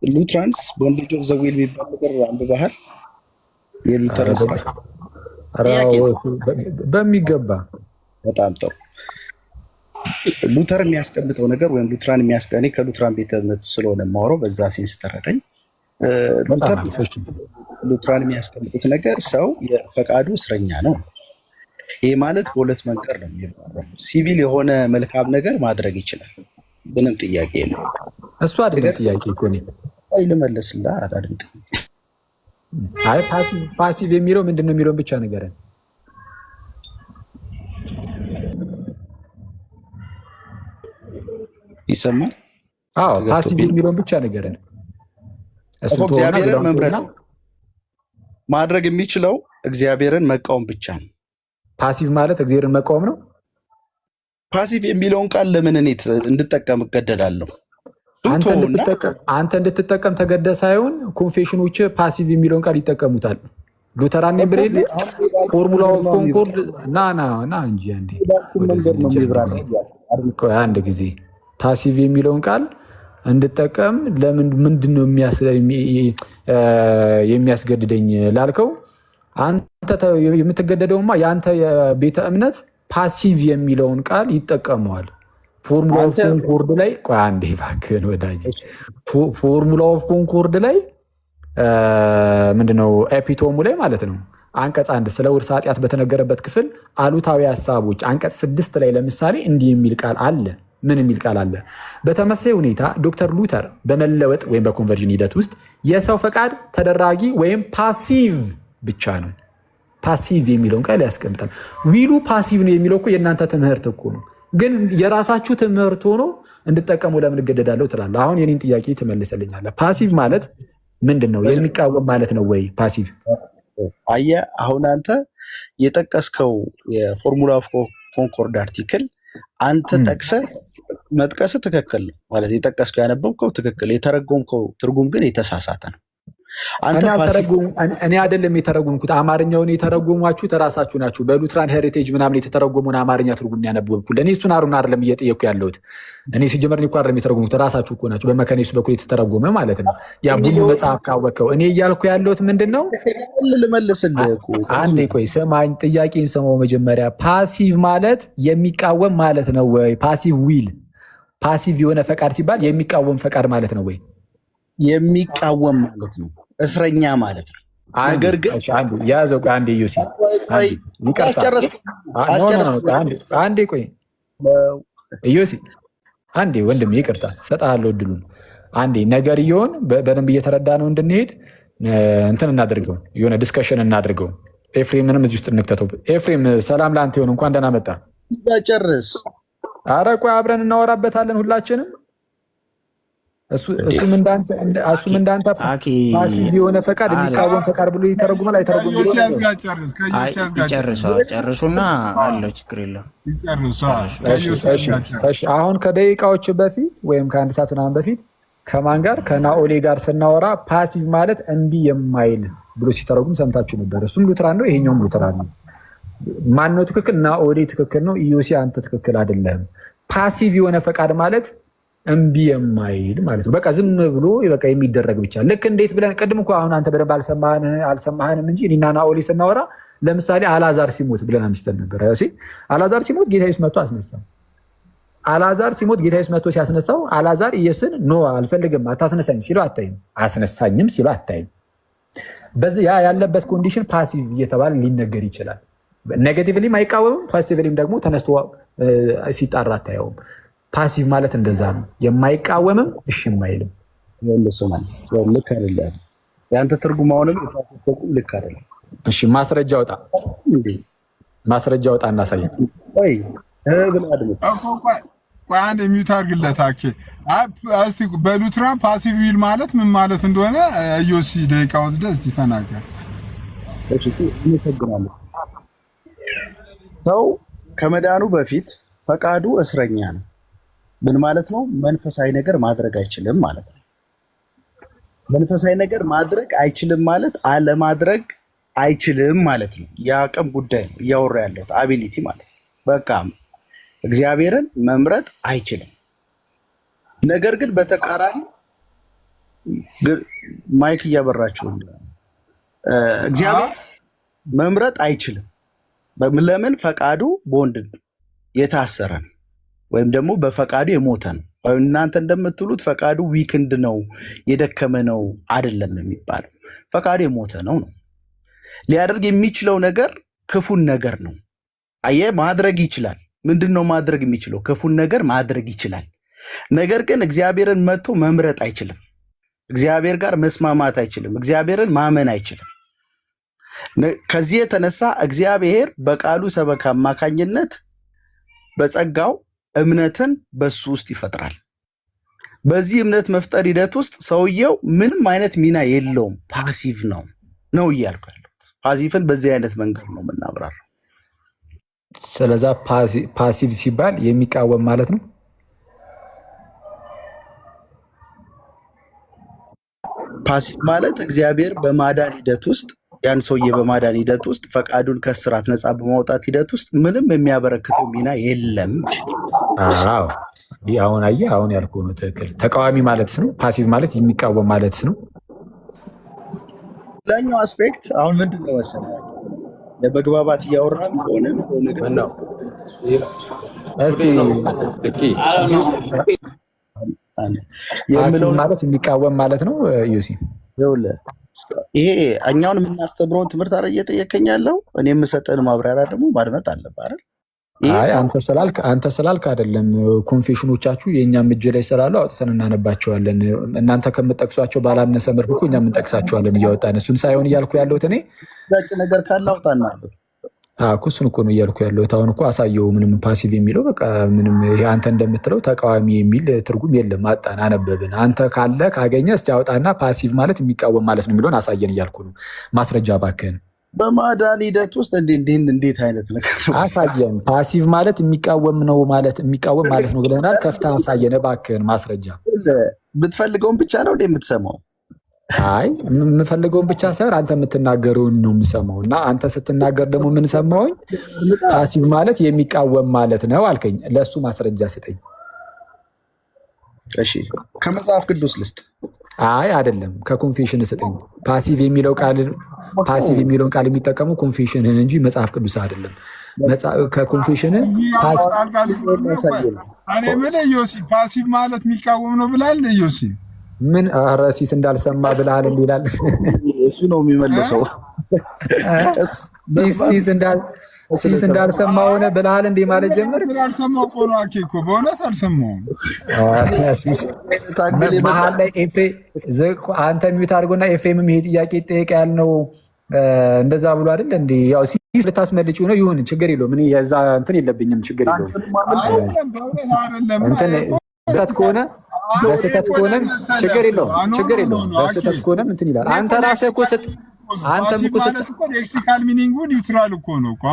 ሉትራንስ ቦንዴጅ ኦፍ ዘ ዊል የሚባል ነገር አንብበሃል? የሉተር ስራ በሚገባ። በጣም ጥሩ። ሉተር የሚያስቀምጠው ነገር ወይም ሉትራን እኔ ከሉትራን ቤተ እምነቱ ስለሆነ የማወራው በዛ ሴንስ ተረዳኝ። ሉትራን የሚያስቀምጡት ነገር ሰው የፈቃዱ እስረኛ ነው። ይህ ማለት በሁለት መንገድ ነው የሚባለው። ሲቪል የሆነ መልካም ነገር ማድረግ ይችላል፣ ምንም ጥያቄ የለው። እሱ አይደለም ጥያቄ እኮ ነው። ልመልስልህ አዳድምጥ። አይ ፓሲቭ የሚለው ምንድን ነው የሚለውን ብቻ ንገረን። ይሰማል? አዎ ፓሲቭ የሚለውን ብቻ ንገረን። እግዚአብሔርን መምረጥ ማድረግ የሚችለው እግዚአብሔርን መቃወም ብቻ ነው። ፓሲቭ ማለት እግዚአብሔርን መቃወም ነው። ፓሲቭ የሚለውን ቃል ለምን እኔ እንድጠቀም እገደዳለሁ? አንተ እንድትጠቀም ተገደ ሳይሆን ኮንፌሽኖች ፓሲቭ የሚለውን ቃል ይጠቀሙታል። ሉተራን ብሬል ፎርሙላ ኦፍ ኮንኮርድ ና እንጂ አንድ ጊዜ ፓሲቭ የሚለውን ቃል እንድጠቀም ምንድን ነው የሚያስገድደኝ ላልከው፣ አንተ የምትገደደውማ የአንተ የቤተ እምነት ፓሲቭ የሚለውን ቃል ይጠቀመዋል። ፎርሙላ ኦፍ ኮንኮርድ ላይ ቆይ አንዴ እባክህን ወዳጅ፣ ፎርሙላ ኦፍ ኮንኮርድ ላይ ምንድነው ኤፒቶሙ ላይ ማለት ነው አንቀጽ 1 ስለ ውርስ ኃጢአት በተነገረበት ክፍል አሉታዊ ሀሳቦች አንቀጽ 6 ላይ ለምሳሌ እንዲህ የሚል ቃል አለ። ምን የሚል ቃል አለ? በተመሳሳይ ሁኔታ ዶክተር ሉተር በመለወጥ ወይም በኮንቨርዥን ሂደት ውስጥ የሰው ፈቃድ ተደራጊ ወይም ፓሲቭ ብቻ ነው። ፓሲቭ የሚለውን ቃል ያስቀምጣል። ዊሉ ፓሲቭ ነው የሚለው እኮ የእናንተ ትምህርት እኮ ነው። ግን የራሳችሁ ትምህርት ሆኖ እንድጠቀሙ ለምን እገደዳለሁ ትላለህ? አሁን የኔን ጥያቄ ትመልሰልኛለህ። ፓሲቭ ማለት ምንድን ነው? የሚቃወም ማለት ነው ወይ ፓሲቭ? አየህ፣ አሁን አንተ የጠቀስከው የፎርሙላ ኦፍ ኮንኮርድ አርቲክል አንተ ጠቅሰህ መጥቀስ ትክክል ነው ማለት የጠቀስከው ያነበብከው ትክክል፣ የተረጎምከው ትርጉም ግን የተሳሳተ ነው። እኔ አይደለም የተረጎምኩት፣ አማርኛውን የተረጎሟችሁት እራሳችሁ ናችሁ። በሉትራን ሄሪቴጅ ምናምን የተተረጎመውን አማርኛ ትርጉም ያነበብኩት እኔ እሱን አይደለም እየጠየኩ ያለሁት። እኔ ሲጀመር እኮ አይደለም የተረጎምኩት፣ እራሳችሁ እኮ ናችሁ። በመካነ ኢየሱስ በኩል የተተረጎመ ማለት ነው። ያ ቡኒ መጽሐፍ ካወቅከው። እኔ እያልኩ ያለሁት ምንድን ነው? ልመልስልህ እኮ አንዴ ቆይ ስማኝ፣ ጥያቄን ስማው መጀመሪያ። ፓሲቭ ማለት የሚቃወም ማለት ነው ወይ? ፓሲቭ ዊል፣ ፓሲቭ የሆነ ፈቃድ ሲባል የሚቃወም ፈቃድ ማለት ነው ወይ? የሚቃወም ማለት ነው፣ እስረኛ ማለት ነው። ነገር ግን ያዘው አንዴ ዮሲ አንዴ ቆይ ዮሲ አንዴ ወንድም ይቅርታ ሰጣለሁ እድሉን አንዴ ነገርየውን በደንብ እየተረዳ ነው እንድንሄድ እንትን እናድርገው፣ የሆነ ዲስከሽን እናድርገው። ኤፍሬምንም እዚህ ውስጥ እንክተተው። ኤፍሬም ሰላም ለአንተ ይሁን፣ እንኳን ደህና መጣ። ጨርስ። ኧረ ቆይ አብረን እናወራበታለን ሁላችንም። እሱም እንዳንተ ፓሲቭ የሆነ ፈቃድ የሚቃወም ፈቃድ ብሎ ይተረጉማል አይተረጉም? ጨርሱና አለው ችግር የለም። አሁን ከደቂቃዎች በፊት ወይም ከአንድ ሰዓት ምናምን በፊት ከማን ጋር ከናኦሌ ጋር ስናወራ ፓሲቭ ማለት እምቢ የማይል ብሎ ሲተረጉም ሰምታችሁ ነበር። እሱም ሉትራን ነው፣ ይሄኛውም ሉትራን ነው። ማነው ትክክል? ናኦሌ ትክክል ነው። ኢዮሲ አንተ ትክክል አይደለም። ፓሲቭ የሆነ ፈቃድ ማለት እምቢ የማይል ማለት ነው። በቃ ዝም ብሎ በቃ የሚደረግ ብቻ። ልክ እንዴት ብለን ቅድም እኮ አሁን አንተ በደንብ አልሰማህንም እንጂ እኔና ናኦሌ ስናወራ ለምሳሌ አልዓዛር ሲሞት ብለን አምስተን ነበር። አልዓዛር ሲሞት ጌታ ኢየሱስ መጥቶ አስነሳው። አልዓዛር ሲሞት ጌታ ኢየሱስ መጥቶ ሲያስነሳው አልዓዛር ኢየሱስን ኖ አልፈልግም አታስነሳኝ ሲለው አታይም፣ አስነሳኝም ሲለው አታይም። በዚህ ያ ያለበት ኮንዲሽን ፓሲቭ እየተባለ ሊነገር ይችላል። ኔጌቲቭሊም አይቃወምም፣ ፖዚቲቭሊም ደግሞ ተነስቶ ሲጣራ አታየውም። ፓሲቭ ማለት እንደዛ ነው፣ የማይቃወምም እሺ የማይልም። ልክ አይደለም የአንተ ትርጉም፣ አሁንም ልክ አይደለም። እሺ ማስረጃ ወጣ፣ ማስረጃ ወጣ እናሳየን። ቆይ ብለህ አድምጥ። ቆይ አንድ የሚዩት አድርግለት። እስቲ በሉትራን ፓሲቭ ዊል ማለት ምን ማለት እንደሆነ ዮሲ ደቂቃ ወስደህ እስቲ ተናገር። እሺ አመሰግናለሁ። ሰው ከመዳኑ በፊት ፈቃዱ እስረኛ ነው። ምን ማለት ነው? መንፈሳዊ ነገር ማድረግ አይችልም ማለት ነው። መንፈሳዊ ነገር ማድረግ አይችልም ማለት አለማድረግ አይችልም ማለት ነው። የአቅም ጉዳይ ነው እያወራ ያለሁት፣ አቢሊቲ ማለት ነው። በቃ እግዚአብሔርን መምረጥ አይችልም። ነገር ግን በተቃራኒ ማይክ እያበራችሁ እግዚአብሔር መምረጥ አይችልም። ለምን? ፈቃዱ በወንድ የታሰረ ነው፣ ወይም ደግሞ በፈቃዱ የሞተ ነው። እናንተ እንደምትሉት ፈቃዱ ዊክንድ ነው የደከመ ነው አይደለም የሚባለው። ፈቃዱ የሞተ ነው ነው። ሊያደርግ የሚችለው ነገር ክፉን ነገር ነው። አየህ፣ ማድረግ ይችላል። ምንድን ነው ማድረግ የሚችለው? ክፉን ነገር ማድረግ ይችላል። ነገር ግን እግዚአብሔርን መጥቶ መምረጥ አይችልም። እግዚአብሔር ጋር መስማማት አይችልም። እግዚአብሔርን ማመን አይችልም። ከዚህ የተነሳ እግዚአብሔር በቃሉ ሰበካ አማካኝነት በጸጋው እምነትን በሱ ውስጥ ይፈጥራል። በዚህ እምነት መፍጠር ሂደት ውስጥ ሰውየው ምንም አይነት ሚና የለውም፣ ፓሲቭ ነው እያልኩ ያለሁት። ፓሲቭን በዚህ አይነት መንገድ ነው የምናብራራው። ስለዛ ፓሲቭ ሲባል የሚቃወም ማለት ነው። ፓሲቭ ማለት እግዚአብሔር በማዳን ሂደት ውስጥ ያን ሰውዬ በማዳን ሂደት ውስጥ ፈቃዱን ከስራት ነፃ በማውጣት ሂደት ውስጥ ምንም የሚያበረክተው ሚና የለም። አዎ አሁን አየህ፣ አሁን ያልኩህ ነው ትክክል። ተቃዋሚ ማለት ነው። ፓሲቭ ማለት የሚቃወም ማለት ነው። ሌላኛው አስፔክት አሁን ምንድን ነው መሰለህ ለመግባባት እያወራን ከሆነ እስቲ ፓሲቭ ማለት የሚቃወም ማለት ነው። ዩሲ ይሄ እኛውን የምናስተምረውን ትምህርት አይደል እየጠየከኝ ያለው? እኔ የምሰጠን ማብራሪያ ደግሞ ማድመጥ አለብህ አይደል? አይ አንተ ስላልክ አይደለም። ኮንፌሽኖቻችሁ የእኛም እጅ ላይ ስላሉ አውጥተን እናነባቸዋለን። እናንተ ከምጠቅሷቸው ባላነሰ መልኩ እኮ እኛም እንጠቅሳቸዋለን እያወጣን። እሱን ሳይሆን እያልኩ ያለሁት እኔ ነገር ካለ አውጣና እሱን እኮ ነው እያልኩ ያለሁት። አሁን እኮ አሳየው። ምንም ፓሲቭ የሚለው በቃ ምንም ይሄ አንተ እንደምትለው ተቃዋሚ የሚል ትርጉም የለም። አጣን፣ አነበብን። አንተ ካለ ካገኘ እስቲ አውጣና ፓሲቭ ማለት የሚቃወም ማለት ነው የሚለውን አሳየን እያልኩ ነው። ማስረጃ እባክህን። በማዳን ሂደት ውስጥ እንዴት አይነት ነገር አሳየን። ፓሲቭ ማለት የሚቃወም ነው ማለት የሚቃወም ማለት ነው ብለናል። ከፍተህ አሳየን እባክህን ማስረጃ። ብትፈልገውን ብቻ ነው የምትሰማው? አይ የምፈልገውን ብቻ ሳይሆን አንተ የምትናገረውን ነው የምሰማው። እና አንተ ስትናገር ደግሞ የምንሰማውኝ ፓሲቭ ማለት የሚቃወም ማለት ነው አልከኝ። ለእሱ ማስረጃ ስጠኝ። እሺ ከመጽሐፍ ቅዱስ ልስጥ? አይ አይደለም፣ ከኮንፌሽን ስጠኝ። ፓሲቭ የሚለውን ቃል የሚጠቀሙ ኮንፌሽንን እንጂ መጽሐፍ ቅዱስ አይደለም። ከኮንፌሽን ፓሲቭ ማለት የሚቃወም ነው ብላል ዮሲ። ምን ረሲስ እንዳልሰማ ብለሃል እንዲላል እሱ ነው የሚመልሰው። ሲስ እንዳልሰማ ሆነ ብለሃል እንዴ ማለት ጀመር። እንዳልሰማው እኮ ነው አኬ እኮ በእውነት አልሰማውም። መሀል ላይ አንተ ሚዩት አድርጎና ኤፍሬምም ይሄ ጥያቄ ይጠየቅ ያልነው እንደዛ ብሎ አይደል እንዴ? ያው ሲስ ልታስመልጭ ነው። ይሁን ችግር የለውም። እኔ የዛ እንትን የለብኝም። ችግር የለውም። እንትን ከሆነ በስህተት ከሆነም ችግር የለውም። በስህተት ከሆነም እንትን ይላል። አንተ ራስህ እኮ ሌክሲካል ሚኒንጉ ኒውትራል እኮ ነው እኮ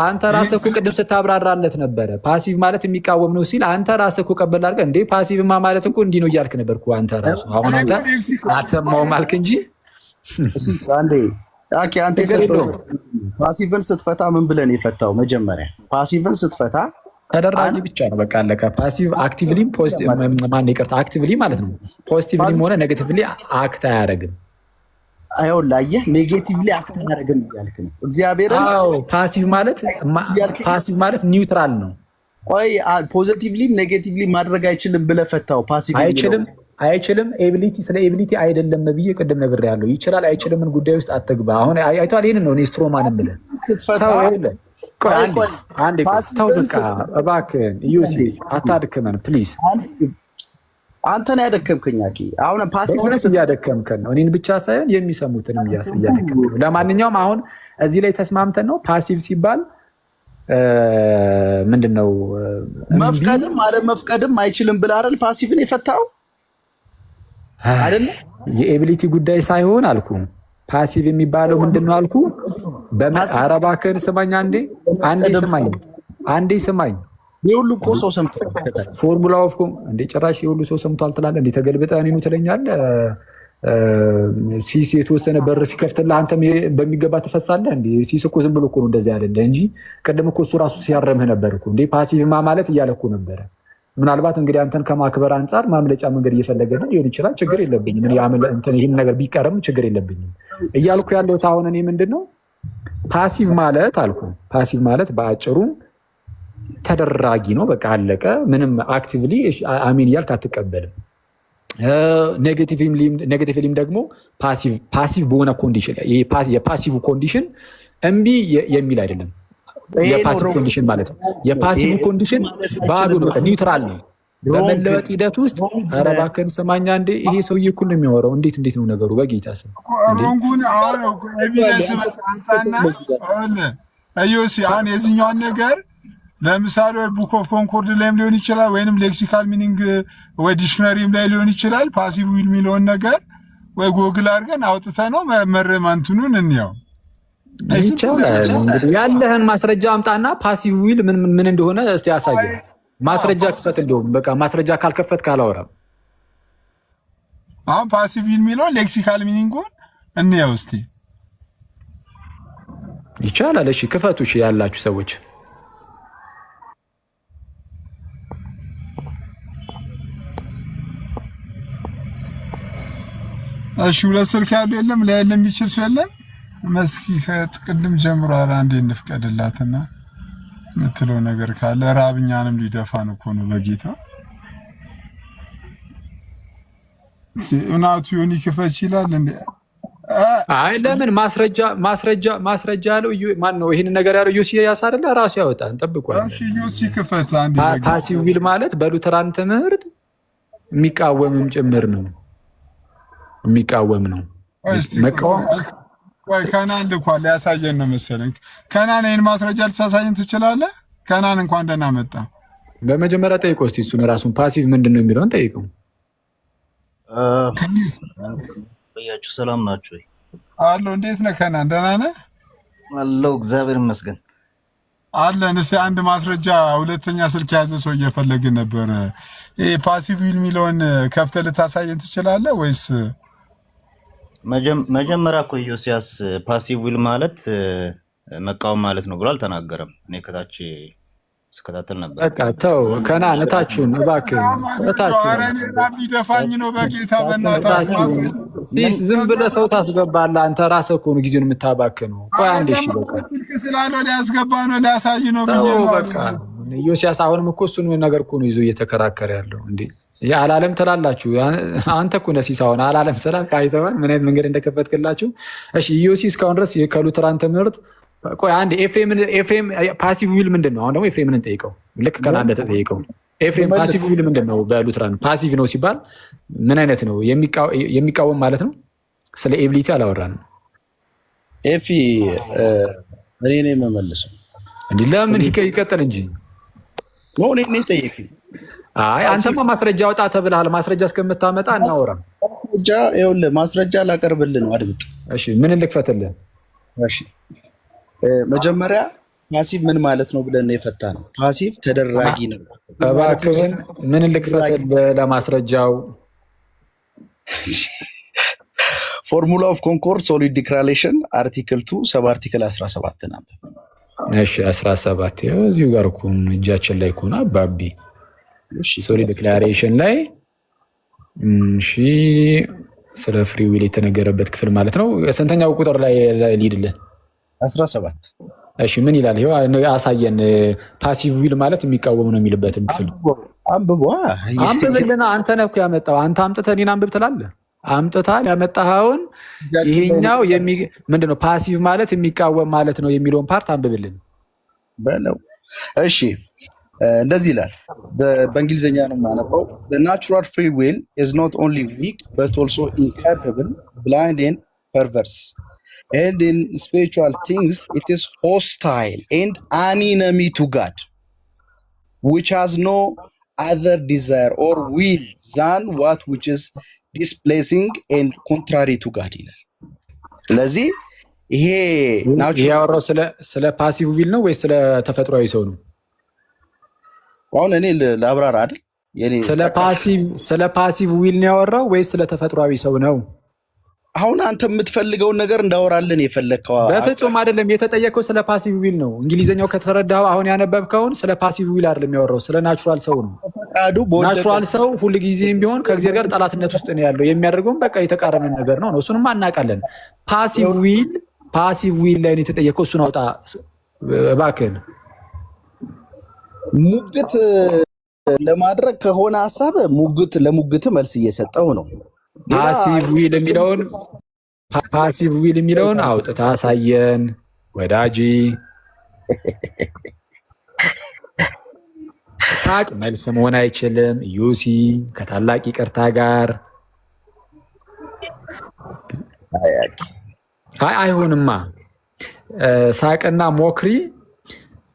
አንተ ራስህ እኮ ቅድም ስታብራራለት ነበረ። ፓሲቭ ማለት የሚቃወም ነው ሲል አንተ ራስህ እኮ ቀበል አድርገህ እንዴ ፓሲቭማ ማለት እኮ እንዲህ ነው እያልክ ነበር እኮ አንተ ራሱ። አሁን አንተ አልሰማሁም አልክ እንጂ አንተ ፓሲቭን ስትፈታ ምን ብለን የፈታው? መጀመሪያ ፓሲቭን ስትፈታ ተደራጅ ብቻ ነው በቃ አለቀ። ፓሲቭ አክቲቭሊ አክቲቭሊ ማለት ነው። ፖዚቲቭሊም ሆነ ኔጌቲቭሊ አክት አያደርግም። አየህ ኔጌቲቭሊ አክት አያደርግም እያልክ ነው። እግዚአብሔርን ፓሲቭ ማለት ኒውትራል ነው። ቆይ ፖዚቲቭሊም ኔጌቲቭሊ ማድረግ አይችልም ብለህ ፈታው። ፓሲቭ አይችልም ኤቢሊቲ ስለ ኤቢሊቲ አይደለም ብዬ ቅድም ነግሬሃለሁ። ይችላል አይችልምን ጉዳይ ውስጥ አትግባ። አሁን አይቷል። ይሄንን ነው እኔ ስትሮማን ብለህ አንዴ ተው በቃ እባክህን ዩሲ አታድክመን ፕሊዝ። አንተን ያደከምከኝ አሁን ፓሲቭ እያደከምከን ነው። እኔን ብቻ ሳይሆን የሚሰሙትንም እያደከምከን ነው። ለማንኛውም አሁን እዚህ ላይ ተስማምተን ነው ፓሲቭ ሲባል ምንድን ነው መፍቀድም አለመፍቀድም አይችልም ብለህ አይደል ፓሲቭን የፈታው አይደለ? የኤቢሊቲ ጉዳይ ሳይሆን አልኩ። ፓሲቭ የሚባለው ምንድን ነው አልኩ። ኧረ እባክህን ስማኝ አንዴ ስማኝ። የሁሉ እኮ ሰው ሰምቷል። ፎርሙላ ኦፍ እንዴ ጭራሽ የሁሉ ሰው ሰምቷል ትላለህ እንዴ? ተገልብጠህ እኔኑ ትለኛለህ። ሲስ የተወሰነ በር ሲከፍትልህ አንተም በሚገባ ትፈሳለህ እንዴ? ሲስ እኮ ዝም ብሎ እኮ ነው እንደዚህ አይደለ እንጂ ቅድም እኮ እሱ ራሱ ሲያረምህ ነበር እኮ እንዴ። ፓሲቭማ ማለት እያለ እኮ ነበረ። ምናልባት እንግዲህ አንተን ከማክበር አንጻር ማምለጫ መንገድ እየፈለገልን ሊሆን ይችላል። ችግር የለብኝም። ይህን ነገር ቢቀርም ችግር የለብኝም እያልኩ ያለሁት አሁን እኔ ምንድን ነው ፓሲቭ ማለት አልኩ። ፓሲቭ ማለት በአጭሩ ተደራጊ ነው። በቃ አለቀ። ምንም አክቲቭሊ አሚን እያልክ አትቀበልም። ኔጌቲቭሊም ደግሞ ፓሲቭ በሆነ ኮንዲሽን የፓሲቭ ኮንዲሽን እምቢ የሚል አይደለም። የፓሲቭ ኮንዲሽን ማለት ነው። የፓሲቭ ኮንዲሽን ባዶ ነው፣ በቃ ኒውትራል ነው። በመለወጥ ሂደት ውስጥ ኧረ እባክህን ስማኝ አንዴ። ይሄ ሰውዬ እኮ ነው የሚያወራው። እንዴት ነው ነገሩ? በጌታ ስም ሮንጉን አሁን ኤቪደንስ መጣንታና ዮሲ አሁን የዚህኛውን ነገር ለምሳሌ ወይ ቡክ ኦፍ ኮንኮርድ ላይም ሊሆን ይችላል፣ ወይንም ሌክሲካል ሚኒንግ ወይ ዲክሽነሪም ላይ ሊሆን ይችላል። ፓሲቭ ዊል የሚለውን ነገር ወይ ጎግል አድርገን አውጥተ ነው መረማንትኑን እንያው ይቻላል። እንግዲህ ያለህን ማስረጃ አምጣና ፓሲቭ ዊል ምን እንደሆነ እስቲ ያሳየን። ማስረጃ ክፈት። እንደውም በቃ ማስረጃ ካልከፈት ካላወራም አሁን ፓሲቭ ዊል የሚለውን ሌክሲካል ሚኒንጉን እንያው እስቲ። ይቻላል። እሺ ክፈቱ። እሺ ያላችሁ ሰዎች እሺ ሁለት ስልክ ያለው የለም ላይ የሚችል ሰው የለም። መስኪ ከቅድም ጀምሮ ኧረ አንዴ እንፍቀድላትና የምትለው ነገር ካለ ራብኛንም ሊደፋን እኮ ነው በጌታ እናቱ ዮኒ ክፈች ይላል እንዴ? አይ ለምን ማስረጃ ያለው ማን ነው? ይሄን ነገር ያለው ዩሲ ያሳረለ ራሱ ያወጣ እንጠብቋለን። እሺ ዩሲ ክፈት አንዴ። ፓሲቭ ዊል ማለት በሉተራን ትምህርት የሚቃወምም ጭምር ነው። የሚቃወም ነው። መቃወም ወይ ከናን ልኳል ያሳየን ነው መሰለኝ። ከናን ይሄን ማስረጃ ልታሳየን ትችላለህ? ከናን እንኳን ደህና መጣ። በመጀመሪያ ጠይቀው እስቲ እሱን ራሱን ፓሲቭ ምንድነው የሚለውን ጠይቀው። በያችሁ ሰላም ናችሁ ወይ? አሎ እንዴት ነህ ከናን? ደህና ነህ? አለው እግዚአብሔር ይመስገን አለን። እስቲ አንድ ማስረጃ ሁለተኛ ስልክ የያዘ ሰው እየፈለግን ነበር። ይሄ ፓሲቭ ዊል የሚለውን ከፍተህ ልታሳየን ትችላለህ ወይስ? መጀመሪያ እኮ ኢዮስያስ ፓሲቭ ዊል ማለት መቃወም ማለት ነው ብሎ አልተናገረም። እኔ ከታች ስከታተል ነበር። በቃ ተው ከናን እታችሁን እባክህ እታችሁን። ኧረ እኔ ሊደፋኝ ነው በጌታ በእናታችሁ። ዝም ብለህ ሰው ታስገባለህ አንተ ራስህ እኮ ነው ጊዜውን የምታባክነው። ቆይ አንዴ እሺ በቃ ስልክ ስላለው ሊያስገባ ነው ሊያሳይ ነው ብዬ ነው። በቃ ኢዮስያስ አሁንም እኮ እሱን ነገር እኮ ነው ይዞ እየተከራከረ ያለው እንዴ። የአላለም ትላላችሁ አንተ እኮ ነህ ሲሳውን አላለም ስላልክ አይተኸዋል ምን አይነት መንገድ እንደከፈትክላችሁ። እሺ ኢዮሲ እስካሁን ድረስ ከሉተራን ትምህርት ቆይ አንዴ ኤፍሬም ፓሲቭ ዊል ምንድን ነው? አሁን ደግሞ ኤፍሬምን እንጠይቀው። ልክ ከና እንደተጠየቀው ኤፍሬም ፓሲቭ ዊል ምንድን ነው? በሉትራን ፓሲቭ ነው ሲባል ምን አይነት ነው? የሚቃወም ማለት ነው። ስለ ኤቢሊቲ አላወራንም። ኤፊ እኔ ነኝ የምመልሰው። እንዴ ለምን ይቀጥል እንጂ ነው እኔ ጠይቀኝ። አይ አንተማ ማስረጃ አውጣ ተብለሃል። ማስረጃ እስከምታመጣ እናወራም። ማስረጃ ይኸውልህ ማስረጃ ላቀርብልህ ነው። አድምጥ እሺ። ምን ልክፈትልህ? እሺ መጀመሪያ ፓሲቭ ምን ማለት ነው ብለን የፈታ ነው። ፓሲቭ ተደራጊ ነው። እባክህን ምን ልክፈትልህ ለማስረጃው? ፎርሙላ ኦፍ ኮንኮርድ ሶሊድ ዲክላሬሽን አርቲክል 2 ሰብ አርቲክል 17 ነው። እሺ 17 እዚሁ ጋር እኮ እጃችን ላይ እኮ ነው አባቢ። ሶሊድ ዲክላሬሽን ላይ እሺ ስለ ፍሪ ዊል የተነገረበት ክፍል ማለት ነው። ስንተኛው ቁጥር ላይ ሊድልን? 17 እሺ ምን ይላል? ይሄው አሳየን። ፓሲቭ ዊል ማለት የሚቃወም ነው የሚልበትን ክፍል አንብብልና። አንተ ነህ እኮ ያመጣው። አንተ አምጥተህ እኔን አንብብ ትላለህ። አምጥተሃል ያመጣኸውን። ይሄኛው ምንድነው? ፓሲቭ ማለት የሚቃወም ማለት ነው የሚለውን ፓርት አንብብልን በለው። እሺ እንደዚህ ይላል። በእንግሊዝኛ ነው የማነበው። the natural free will is not only weak but also incapable, blind and perverse. And in spiritual things, it is hostile and an enemy to God, which has no other desire or will than what which is displeasing and contrary to God. ስለዚህ ይሄ ያወራው ስለ ፓሲቭ ዊል ነው ወይስ ስለ ተፈጥሯዊ ሰው ነው? አሁን እኔ ለአብራራ አይደል? ስለ ፓሲቭ ዊል ነው ያወራው ወይስ ስለ ተፈጥሯዊ ሰው ነው? አሁን አንተ የምትፈልገውን ነገር እንዳወራልን የፈለግከው? በፍጹም አይደለም። የተጠየቀው ስለ ፓሲቭ ዊል ነው። እንግሊዝኛው ከተረዳኸው አሁን ያነበብከውን ስለ ፓሲቭ ዊል አይደለም የሚያወራው፣ ስለ ናቹራል ሰው ነው። ናቹራል ሰው ሁልጊዜም ቢሆን ከእግዚአብሔር ጋር ጠላትነት ውስጥ ነው ያለው። የሚያደርገውም በቃ የተቃረነ ነገር ነው። እሱንም አናውቃለን። ፓሲቭ ዊል ላይ ነው የተጠየቀው። እሱን አውጣ እባክህን። ሙግት ለማድረግ ከሆነ ሀሳብ ለሙግት መልስ እየሰጠው ነው። ፓሲቭ ዊል የሚለውን አውጥታ አሳየን ወዳጂ። ሳቅ መልስ መሆን አይችልም። ዩሲ ከታላቅ ይቅርታ ጋር አይሆንማ። ሳቅና ሞክሪ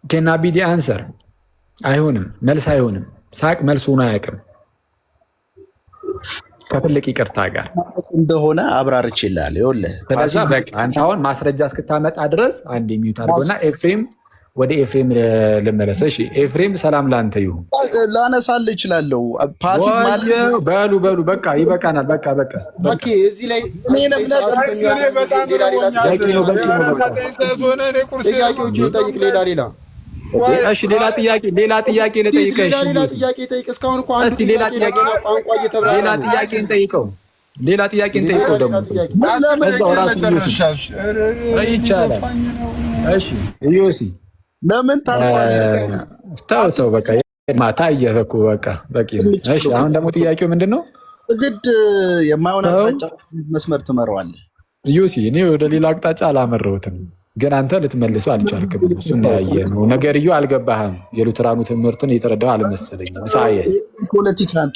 ኬና ቢዲ አንሰር አይሆንም። መልስ አይሆንም። ሳቅ መልሱን አያውቅም። ከትልቅ ይቅርታ ጋር እንደሆነ አብራርችልሃለሁ። ይኸውልህ ስለዚህ በቃ አንተ አሁን ማስረጃ እስክታመጣ ድረስ አንድ የሚዩት አድርጎና ኤፍሬም ወደ ኤፍሬም ልመለስ። እሺ ኤፍሬም ሰላም ላንተ ይሁን። ላነሳልህ እችላለሁ። ፓሲቭ ማለት በሉ በቃ ይበቃናል። በቃ ኦኬ። እዚህ ላይ ጥያቄዎችን ጠይቅ። ሌላ እሺ ሌላ ጥያቄ ልጠይቅህ። ሌላ ጥያቄ ጠይቅ። እስካሁን እኮ አንዱ ሌላ ጥያቄ እንጠይቀው። ሌላ ጥያቄ እንጠይቀው ደግሞ እዛው ራሱ ይቻላል። እሺ ዮሲ ለምን ተው በቃ ታየህ እኮ በቃ በቂ ነው። እሺ አሁን ደግሞ ጥያቄው ምንድን ነው? ግድ የማይሆን አቅጣጫ መስመር ትመራዋለህ። ዮሲ እኔ ወደ ሌላ አቅጣጫ አላመረሁትም፣ ግን አንተ ልትመልሰው አልቻልክም። እሱ እንዳያየ ነው ነገርየው። አልገባህም። የሉተራኑ ትምህርትን የተረዳው አልመሰለኝም። ሳየ ፖለቲካን